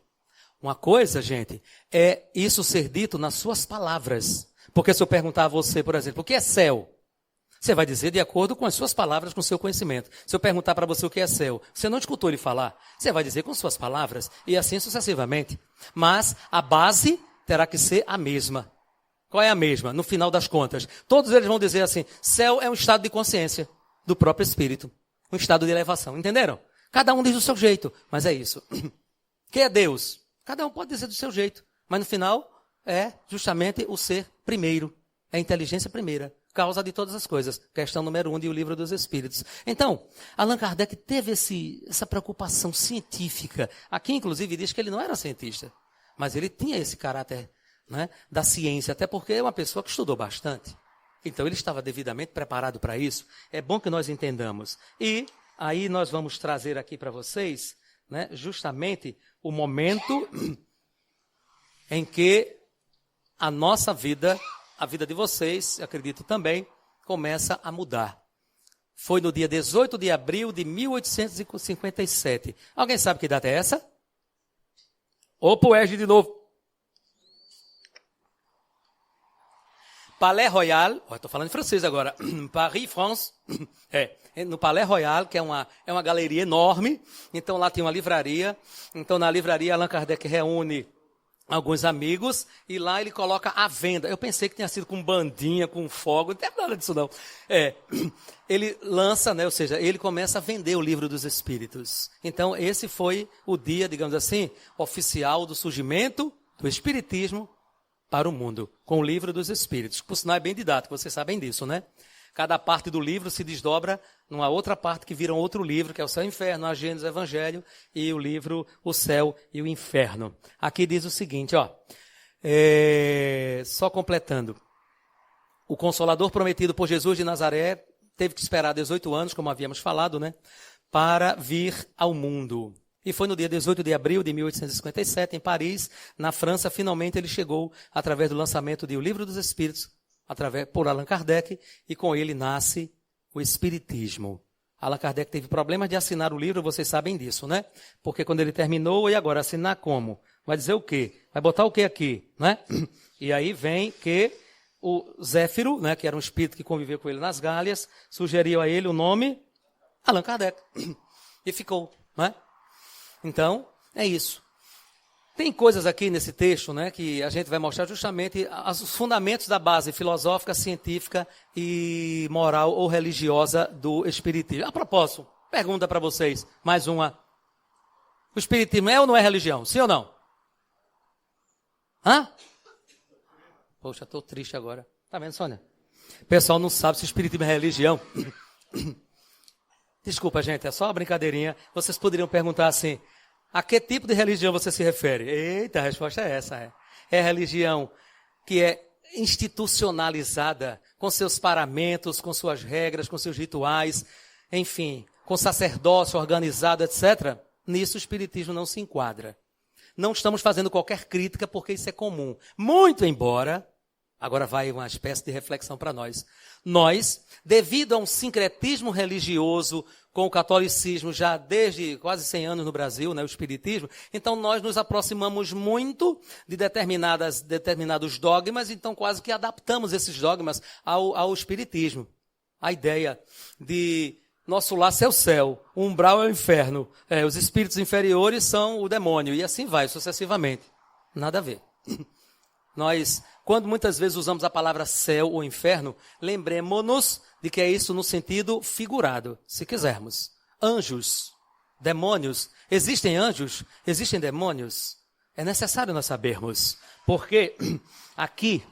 Uma coisa, gente, é isso ser dito nas suas palavras. Porque se eu perguntar a você, por exemplo, o que é céu? Você vai dizer de acordo com as suas palavras, com o seu conhecimento. Se eu perguntar para você o que é céu, você não escutou ele falar, você vai dizer com suas palavras, e assim sucessivamente. Mas a base terá que ser a mesma. Qual é a mesma? No final das contas, todos eles vão dizer assim, céu é um estado de consciência do próprio espírito. Um estado de elevação, entenderam? Cada um diz do seu jeito, mas é isso. Quem é Deus? Cada um pode dizer do seu jeito, mas no final é justamente o ser primeiro, é a inteligência primeira, causa de todas as coisas. Questão número 1 do Livro dos Espíritos. Então, Allan Kardec teve essa preocupação científica. Aqui, inclusive, diz que ele não era cientista, mas ele tinha esse caráter, né, da ciência, até porque é uma pessoa que estudou bastante. Então, ele estava devidamente preparado para isso. É bom que nós entendamos. E aí nós vamos trazer aqui para vocês, né, justamente o momento em que a nossa vida, a vida de vocês, acredito também, começa a mudar. Foi no dia 18 de abril de 1857. Alguém sabe que data é essa? Ô, Poege de novo. Palais Royal, estou falando em francês agora, Paris, France, no Palais Royal, que é uma galeria enorme, então lá tem uma livraria, então na livraria Allan Kardec reúne alguns amigos, e lá ele coloca à venda. Eu pensei que tinha sido com bandinha, com fogo, não tem nada disso não. Ele lança, né, ou seja, ele começa a vender o Livro dos Espíritos. Então esse foi o dia, digamos assim, oficial do surgimento do Espiritismo para o mundo, com o Livro dos Espíritos. Por sinal é bem didático, vocês sabem disso, né? Cada parte do livro se desdobra numa outra parte que vira um outro livro, que é o Céu e o Inferno, a Gênesis, o Evangelho, e o livro O Céu e o Inferno. Aqui diz o seguinte, ó, só completando. O Consolador prometido por Jesus de Nazaré teve que esperar 18 anos, como havíamos falado, né, para vir ao mundo. E foi no dia 18 de abril de 1857, em Paris, na França, finalmente ele chegou através do lançamento de O Livro dos Espíritos, por Allan Kardec, e com ele nasce o Espiritismo. Allan Kardec teve problemas de assinar o livro, vocês sabem disso, né? Porque quando ele terminou, e agora assinar como? Vai dizer o quê? Vai botar o quê aqui, né? E aí vem que o Zéfiro, né, que era um espírito que conviveu com ele nas Gálias, sugeriu a ele o nome Allan Kardec. E ficou, né? Então, é isso. Tem coisas aqui nesse texto, né, que a gente vai mostrar justamente os fundamentos da base filosófica, científica e moral ou religiosa do Espiritismo. A propósito, pergunta para vocês, mais uma. O Espiritismo é ou não é religião? Sim ou não? Hã? Poxa, estou triste agora. Tá vendo, Sônia? O pessoal não sabe se o Espiritismo é religião. Desculpa, gente, é só uma brincadeirinha. Vocês poderiam perguntar assim, a que tipo de religião você se refere? Eita, a resposta é essa. É a religião que é institucionalizada, com seus paramentos, com suas regras, com seus rituais, enfim, com sacerdócio organizado, etc. Nisso o Espiritismo não se enquadra. Não estamos fazendo qualquer crítica, porque isso é comum. Muito embora Agora vai uma espécie de reflexão para nós. Nós, devido a um sincretismo religioso com o catolicismo já desde quase 100 anos no Brasil, né, o espiritismo, então nós nos aproximamos muito de determinados dogmas, então quase que adaptamos esses dogmas ao espiritismo. A ideia de nosso lar é o céu, o umbral é o inferno, os espíritos inferiores são o demônio, e assim vai sucessivamente. Nada a ver. Nós, quando muitas vezes usamos a palavra céu ou inferno, lembremos-nos de que é isso no sentido figurado, se quisermos. Anjos, demônios, existem anjos, existem demônios? É necessário nós sabermos, porque aqui,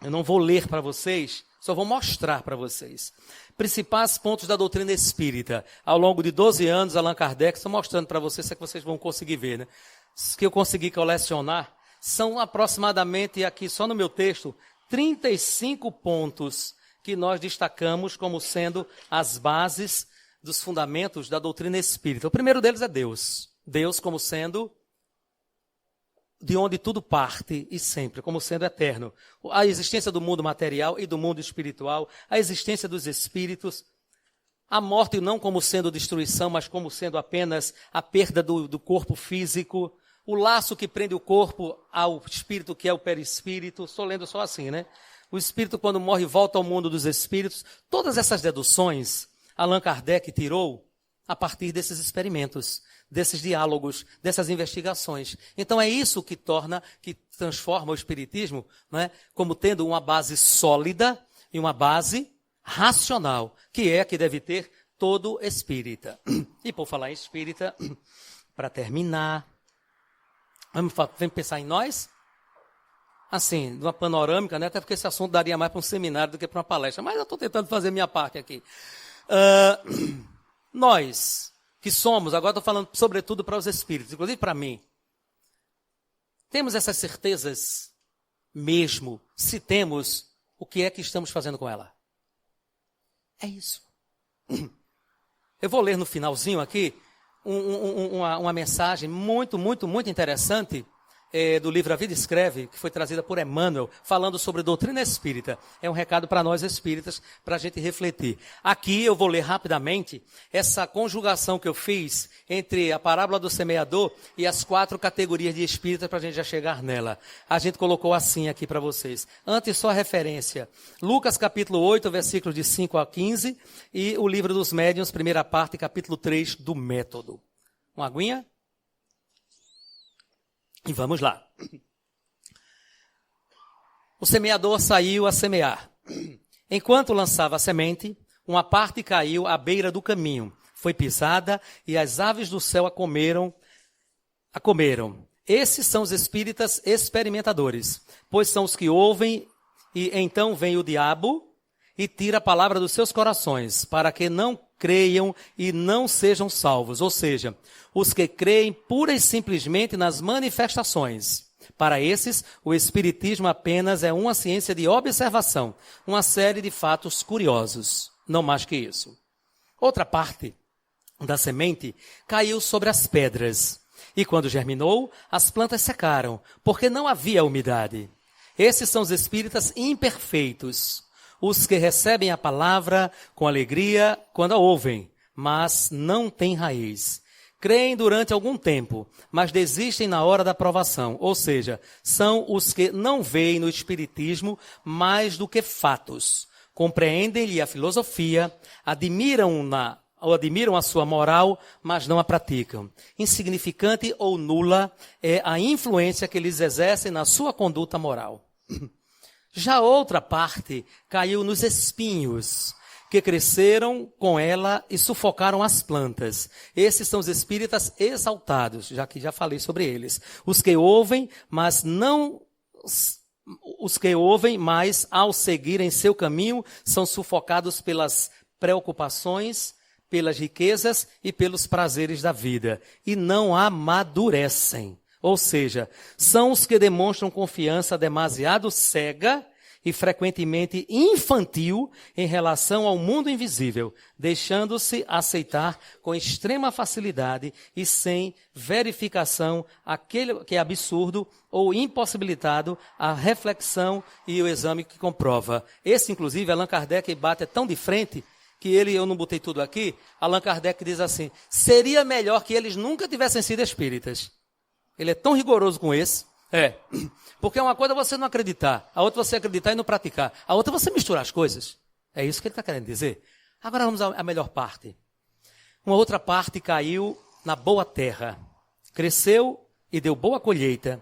eu não vou ler para vocês, só vou mostrar para vocês. Principais pontos da doutrina espírita. Ao longo de 12 anos, Allan Kardec, estou mostrando para vocês, se é que vocês vão conseguir ver, né? Os que eu consegui colecionar, são aproximadamente, aqui só no meu texto, 35 pontos que nós destacamos como sendo as bases dos fundamentos da doutrina espírita. O primeiro deles é Deus. Deus como sendo de onde tudo parte e sempre, como sendo eterno. A existência do mundo material e do mundo espiritual, a existência dos espíritos, a morte não como sendo destruição, mas como sendo apenas a perda do corpo físico, o laço que prende o corpo ao espírito, que é o perispírito. Estou lendo só assim, né? O espírito, quando morre, volta ao mundo dos espíritos. Todas essas deduções, Allan Kardec tirou a partir desses experimentos, desses diálogos, dessas investigações. Então é isso que transforma o espiritismo, né, como tendo uma base sólida e uma base racional, que é a que deve ter todo espírita. E por falar em espírita, para terminar, vamos pensar em nós? Assim, de uma panorâmica, né? Até porque esse assunto daria mais para um seminário do que para uma palestra. Mas eu estou tentando fazer a minha parte aqui. Nós, que somos, agora estou falando sobretudo para os espíritos, inclusive para mim, temos essas certezas mesmo? Se temos, o que é que estamos fazendo com ela? É isso. Eu vou ler no finalzinho aqui uma mensagem muito interessante do livro A Vida Escreve, que foi trazida por Emmanuel, falando sobre doutrina espírita. É um recado para nós espíritas, para a gente refletir. Aqui eu vou ler rapidamente essa conjugação que eu fiz entre a parábola do semeador e as 4 categorias de espíritas, para a gente já chegar nela. A gente colocou assim aqui para vocês. Antes, só a referência. Lucas capítulo 8, versículos de 5 a 15, e o livro dos médiuns, primeira parte, capítulo 3, do método. Uma aguinha? E vamos lá. O semeador saiu a semear. Enquanto lançava a semente, uma parte caiu à beira do caminho. Foi pisada e as aves do céu a comeram. Esses são os espíritas experimentadores, pois são os que ouvem e então vem o diabo e tira a palavra dos seus corações, para que não creiam e não sejam salvos. Ou seja, os que creem pura e simplesmente nas manifestações. Para esses, o espiritismo apenas é uma ciência de observação, uma série de fatos curiosos, não mais que isso. Outra parte da semente caiu sobre as pedras, e quando germinou, as plantas secaram, porque não havia umidade. Esses são os espíritas imperfeitos, os que recebem a palavra com alegria quando a ouvem, mas não têm raiz. Creem durante algum tempo, mas desistem na hora da provação. Ou seja, são os que não veem no espiritismo mais do que fatos. Compreendem-lhe a filosofia, admiram a sua moral, mas não a praticam. Insignificante ou nula é a influência que eles exercem na sua conduta moral. Já outra parte caiu nos espinhos, que cresceram com ela e sufocaram as plantas. Esses são os espíritas exaltados, já que já falei sobre eles. Os que ouvem, mas ao seguirem seu caminho, são sufocados pelas preocupações, pelas riquezas e pelos prazeres da vida, e não amadurecem. Ou seja, são os que demonstram confiança demasiado cega e frequentemente infantil em relação ao mundo invisível, deixando-se aceitar com extrema facilidade e sem verificação aquele que é absurdo ou impossibilitado a reflexão e o exame que comprova. Esse, inclusive, Allan Kardec bate tão de frente que eu não botei tudo aqui, Allan Kardec diz assim, seria melhor que eles nunca tivessem sido espíritas. Ele é tão rigoroso com esse. Porque uma coisa é você não acreditar, a outra é você acreditar e não praticar, a outra é você misturar as coisas. É isso que ele está querendo dizer. Agora vamos à melhor parte. Uma outra parte caiu na boa terra, cresceu e deu boa colheita,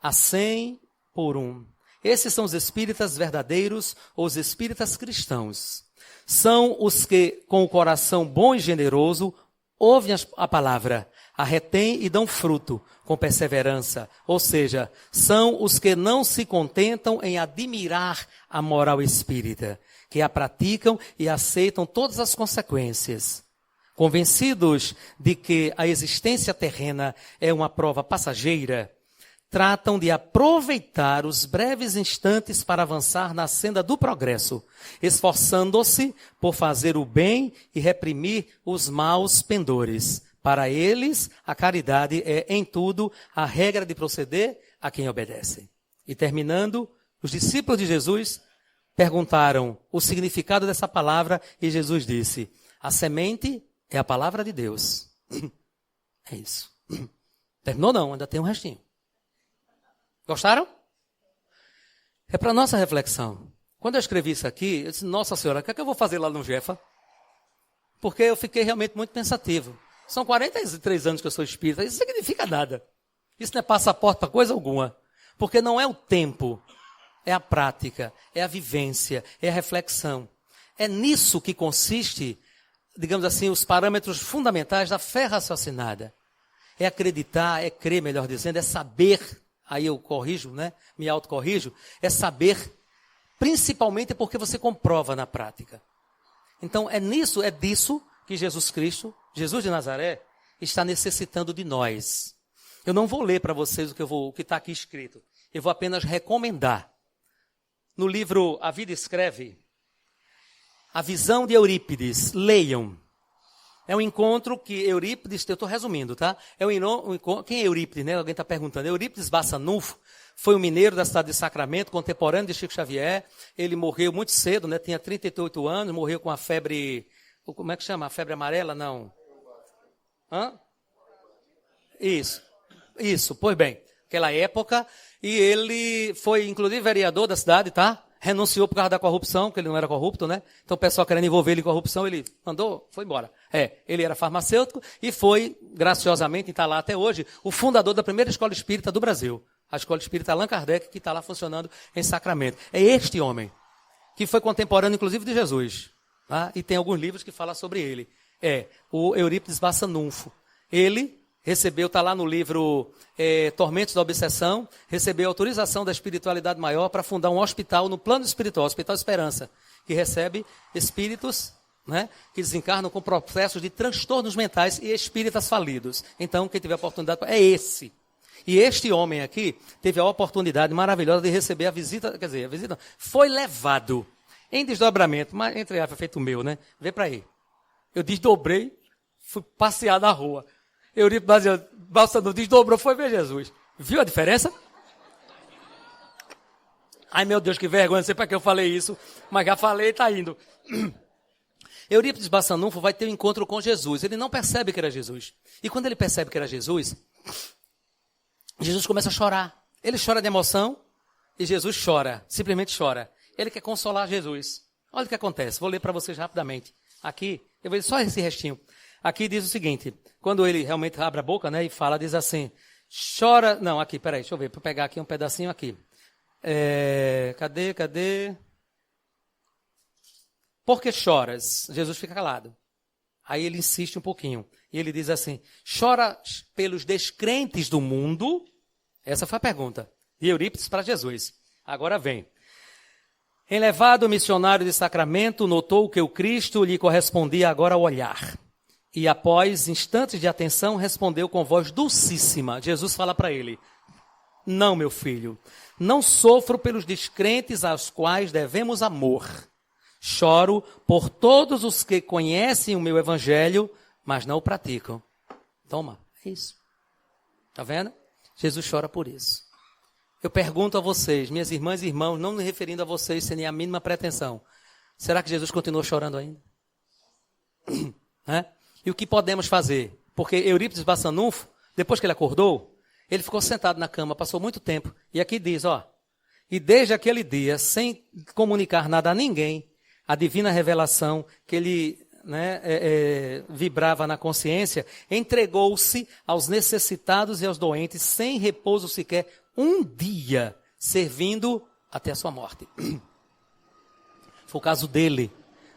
a 100 por 1. Esses são os espíritas verdadeiros ou os espíritas cristãos. São os que, com o coração bom e generoso, ouvem a palavra, a retêm e dão fruto, com perseverança. Ou seja, são os que não se contentam em admirar a moral espírita, que a praticam e aceitam todas as consequências. Convencidos de que a existência terrena é uma prova passageira, tratam de aproveitar os breves instantes para avançar na senda do progresso, esforçando-se por fazer o bem e reprimir os maus pendores. Para eles, a caridade é, em tudo, a regra de proceder a quem obedece. E terminando, os discípulos de Jesus perguntaram o significado dessa palavra e Jesus disse, a semente é a palavra de Deus. É isso. Terminou não, ainda tem um restinho. Gostaram? É para nossa reflexão. Quando eu escrevi isso aqui, eu disse, nossa senhora, o que é que eu vou fazer lá no Jefa? Porque eu fiquei realmente muito pensativo. São 43 anos que eu sou espírita, isso não significa nada. Isso não é passaporte para coisa alguma. Porque não é o tempo, é a prática, é a vivência, é a reflexão. É nisso que consiste, digamos assim, os parâmetros fundamentais da fé raciocinada. É acreditar, é crer, melhor dizendo, é saber. Aí eu corrijo, né? Me autocorrijo. É saber, principalmente porque você comprova na prática. Então, é disso que Jesus Cristo, Jesus de Nazaré, está necessitando de nós. Eu não vou ler para vocês o que está aqui escrito. Eu vou apenas recomendar. No livro A Vida Escreve, A Visão de Eurípides, leiam. É um encontro que Eurípides, eu estou resumindo, tá? Quem é Eurípides, né? Alguém está perguntando. Eurípides Bassanufo foi um mineiro da cidade de Sacramento, contemporâneo de Chico Xavier. Ele morreu muito cedo, né? Tinha 38 anos, morreu com a febre, como é que chama? A febre amarela? Não. Isso, pois bem. Aquela época, e ele foi, inclusive, vereador da cidade, tá? Renunciou por causa da corrupção, porque ele não era corrupto, né? Então o pessoal querendo envolver ele em corrupção, ele foi embora. Ele era farmacêutico e foi, graciosamente, está lá até hoje, o fundador da primeira escola espírita do Brasil. A escola espírita Allan Kardec, que está lá funcionando em Sacramento. É este homem, que foi contemporâneo, inclusive, de Jesus. Tá? E tem alguns livros que falam sobre ele. O Eurípides Bassanufo. Ele recebeu, está lá no livro Tormentos da Obsessão, recebeu autorização da espiritualidade maior para fundar um hospital no plano espiritual, Hospital Esperança, que recebe espíritos, né, que desencarnam com processos de transtornos mentais e espíritas falidos. Então, quem tiver oportunidade, é esse. E este homem aqui teve a oportunidade maravilhosa de receber a visita, quer dizer, a visita foi levado em desdobramento, mas entre aspas, feito o meu, né? Vê para aí. Eu desdobrei, fui passear na rua. Eurípides Bassanufo desdobrou, foi ver Jesus. Viu a diferença? Ai, meu Deus, que vergonha, não sei para que eu falei isso, mas já falei, está indo. Eurípides Bassanufo vai ter um encontro com Jesus. Ele não percebe que era Jesus. E quando ele percebe que era Jesus, Jesus começa a chorar. Ele chora de emoção e Jesus chora, simplesmente chora. Ele quer consolar Jesus. Olha o que acontece, vou ler para vocês rapidamente. Aqui, eu vou ler só esse restinho. Aqui diz o seguinte, quando ele realmente abre a boca, né, e fala, diz assim, chora, não, aqui, peraí, deixa eu ver, para pegar aqui um pedacinho aqui. Cadê? Por que choras? Jesus fica calado. Aí ele insiste um pouquinho, e ele diz assim, chora pelos descrentes do mundo? Essa foi a pergunta de Eurípides para Jesus. Agora vem. Elevado missionário de Sacramento, notou que o Cristo lhe correspondia agora ao olhar. E após instantes de atenção, respondeu com voz dulcíssima. Jesus fala para ele, Não, meu filho, não sofro pelos descrentes aos quais devemos amor. Choro por todos os que conhecem o meu evangelho, mas não o praticam. Toma, é isso. Está vendo? Jesus chora por isso. Eu pergunto a vocês, minhas irmãs e irmãos, não me referindo a vocês sem nem a mínima pretensão. Será que Jesus continua chorando ainda? E o que podemos fazer? Porque Eurípides Bassanufo, depois que ele acordou, ele ficou sentado na cama, passou muito tempo. E aqui diz, e desde aquele dia, sem comunicar nada a ninguém, a divina revelação que ele vibrava na consciência, entregou-se aos necessitados e aos doentes, sem repouso sequer, um dia, servindo até a sua morte. Foi o caso dele.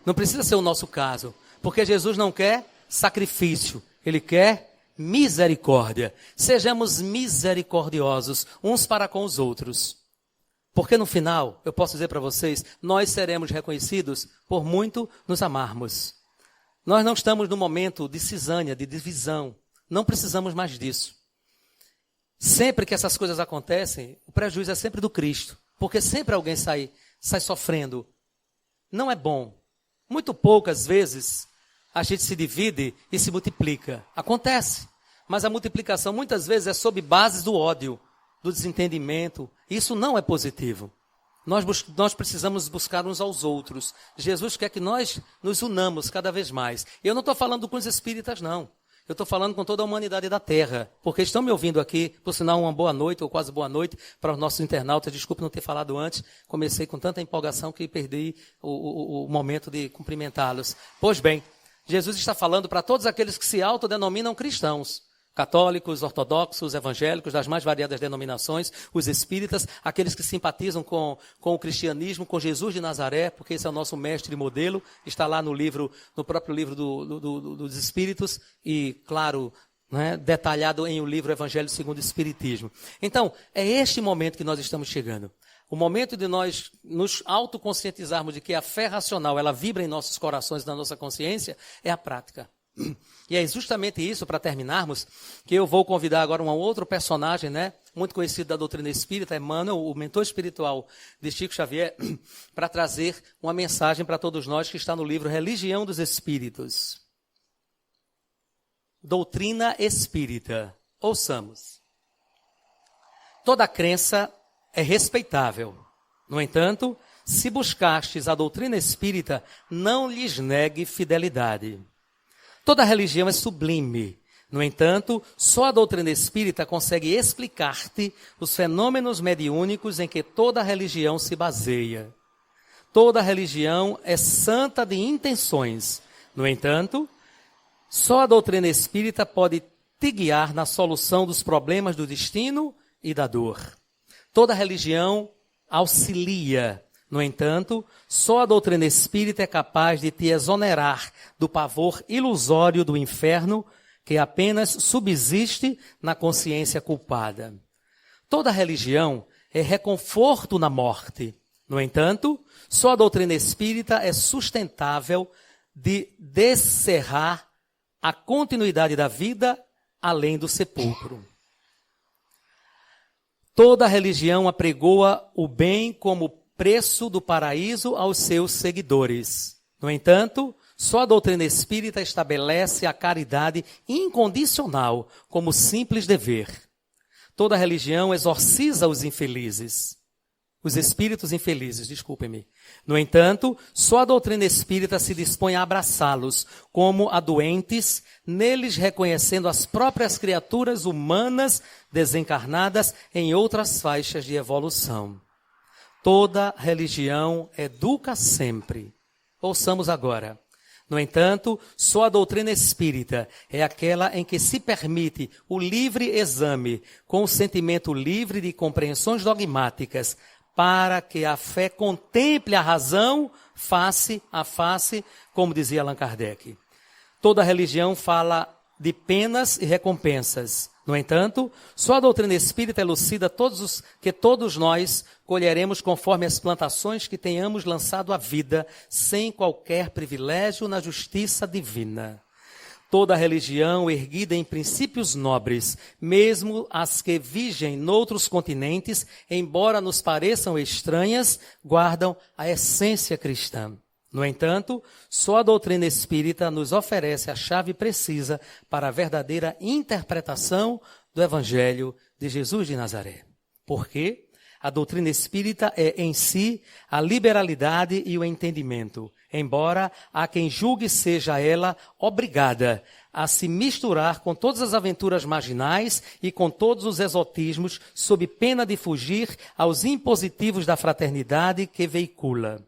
Não precisa ser o nosso caso, porque Jesus não quer sacrifício, ele quer misericórdia. Sejamos misericordiosos uns para com os outros. Porque no final, eu posso dizer para vocês, nós seremos reconhecidos por muito nos amarmos. Nós não estamos no momento de cisânia, de divisão. Não precisamos mais disso. Sempre que essas coisas acontecem, o prejuízo é sempre do Cristo. Porque sempre alguém sai sofrendo. Não é bom. Muito poucas vezes a gente se divide e se multiplica. Acontece. Mas a multiplicação muitas vezes é sob bases do ódio, do desentendimento. Isso não é positivo. Nós precisamos buscar uns aos outros. Jesus quer que nós nos unamos cada vez mais. Eu não estou falando com os espíritas, não. Eu estou falando com toda a humanidade da Terra. Porque estão me ouvindo aqui, por sinal, uma boa noite ou quase boa noite para os nossos internautas. Desculpe não ter falado antes. Comecei com tanta empolgação que perdi o momento de cumprimentá-los. Pois bem, Jesus está falando para todos aqueles que se autodenominam cristãos. Católicos, ortodoxos, evangélicos, das mais variadas denominações, os espíritas, aqueles que simpatizam com o cristianismo, com Jesus de Nazaré, porque esse é o nosso mestre e modelo, está lá no próprio livro dos Espíritos e, claro, detalhado em o livro Evangelho segundo o Espiritismo. Então, é este momento que nós estamos chegando. O momento de nós nos autoconscientizarmos de que a fé racional, ela vibra em nossos corações, na nossa consciência, é a prática. E é justamente isso, para terminarmos, que eu vou convidar agora um outro personagem, muito conhecido da doutrina espírita, Emmanuel, o mentor espiritual de Chico Xavier, para trazer uma mensagem para todos nós que está no livro Religião dos Espíritos. Doutrina espírita. Ouçamos. Toda crença é respeitável. No entanto, se buscastes a doutrina espírita, não lhes negue fidelidade. Toda religião é sublime. No entanto, só a doutrina espírita consegue explicar-te os fenômenos mediúnicos em que toda religião se baseia. Toda religião é santa de intenções. No entanto, só a doutrina espírita pode te guiar na solução dos problemas do destino e da dor. Toda religião auxilia. No entanto, só a doutrina espírita é capaz de te exonerar do pavor ilusório do inferno que apenas subsiste na consciência culpada. Toda religião é reconforto na morte. No entanto, só a doutrina espírita é sustentável de descerrar a continuidade da vida além do sepulcro. Toda religião apregoa o bem como preço do paraíso aos seus seguidores. No entanto, só a doutrina espírita estabelece a caridade incondicional como simples dever. Toda religião exorciza os infelizes. Os espíritos infelizes, desculpem-me. No entanto, só a doutrina espírita se dispõe a abraçá-los como a doentes, neles reconhecendo as próprias criaturas humanas desencarnadas em outras faixas de evolução. Toda religião educa sempre. Ouçamos agora. No entanto, só a doutrina espírita é aquela em que se permite o livre exame, com o sentimento livre de compreensões dogmáticas, para que a fé contemple a razão face a face, como dizia Allan Kardec. Toda religião fala de penas e recompensas. No entanto, só a doutrina espírita elucida que todos nós colheremos conforme as plantações que tenhamos lançado à vida, sem qualquer privilégio na justiça divina. Toda religião erguida em princípios nobres, mesmo as que vigem noutros continentes, embora nos pareçam estranhas, guardam a essência cristã. No entanto, só a doutrina espírita nos oferece a chave precisa para a verdadeira interpretação do Evangelho de Jesus de Nazaré. Por quê? A doutrina espírita é em si a liberalidade e o entendimento, embora há quem julgue seja ela obrigada a se misturar com todas as aventuras marginais e com todos os exotismos, sob pena de fugir aos impositivos da fraternidade que veicula.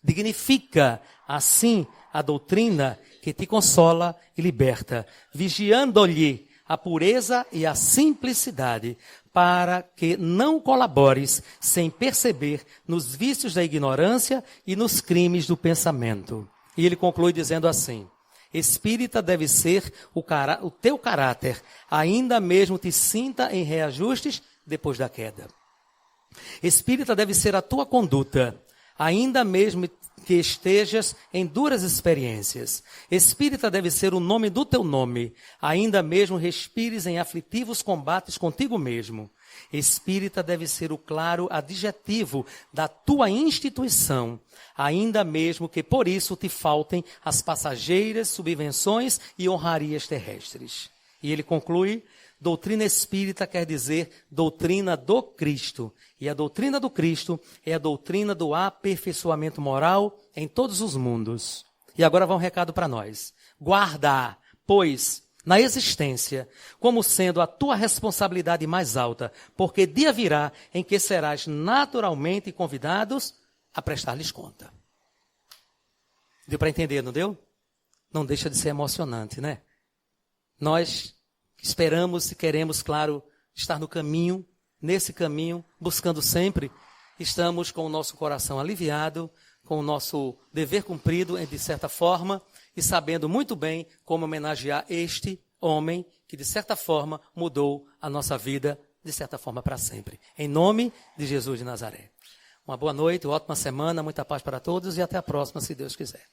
Dignifica, assim, a doutrina que te consola e liberta, vigiando-lhe a pureza e a simplicidade, para que não colabores sem perceber nos vícios da ignorância e nos crimes do pensamento. E ele conclui dizendo assim: espírita deve ser o teu caráter, ainda mesmo te sinta em reajustes depois da queda. Espírita deve ser a tua conduta, ainda mesmo que estejas em duras experiências. Espírita deve ser o nome do teu nome, ainda mesmo respires em aflitivos combates contigo mesmo. Espírita deve ser o claro adjetivo da tua instituição, ainda mesmo que por isso te faltem as passageiras subvenções e honrarias terrestres. E ele conclui: doutrina espírita quer dizer doutrina do Cristo. E a doutrina do Cristo é a doutrina do aperfeiçoamento moral em todos os mundos. E agora vai um recado para nós. Guarda, pois, na existência, como sendo a tua responsabilidade mais alta, porque dia virá em que serás naturalmente convidados a prestar-lhes conta. Deu para entender, não deu? Não deixa de ser emocionante, né? Nós esperamos e queremos, claro, estar no caminho, nesse caminho, buscando sempre, estamos com o nosso coração aliviado, com o nosso dever cumprido, de certa forma, e sabendo muito bem como homenagear este homem que, de certa forma, mudou a nossa vida, de certa forma, para sempre. Em nome de Jesus de Nazaré. Uma boa noite, uma ótima semana, muita paz para todos e até a próxima, se Deus quiser.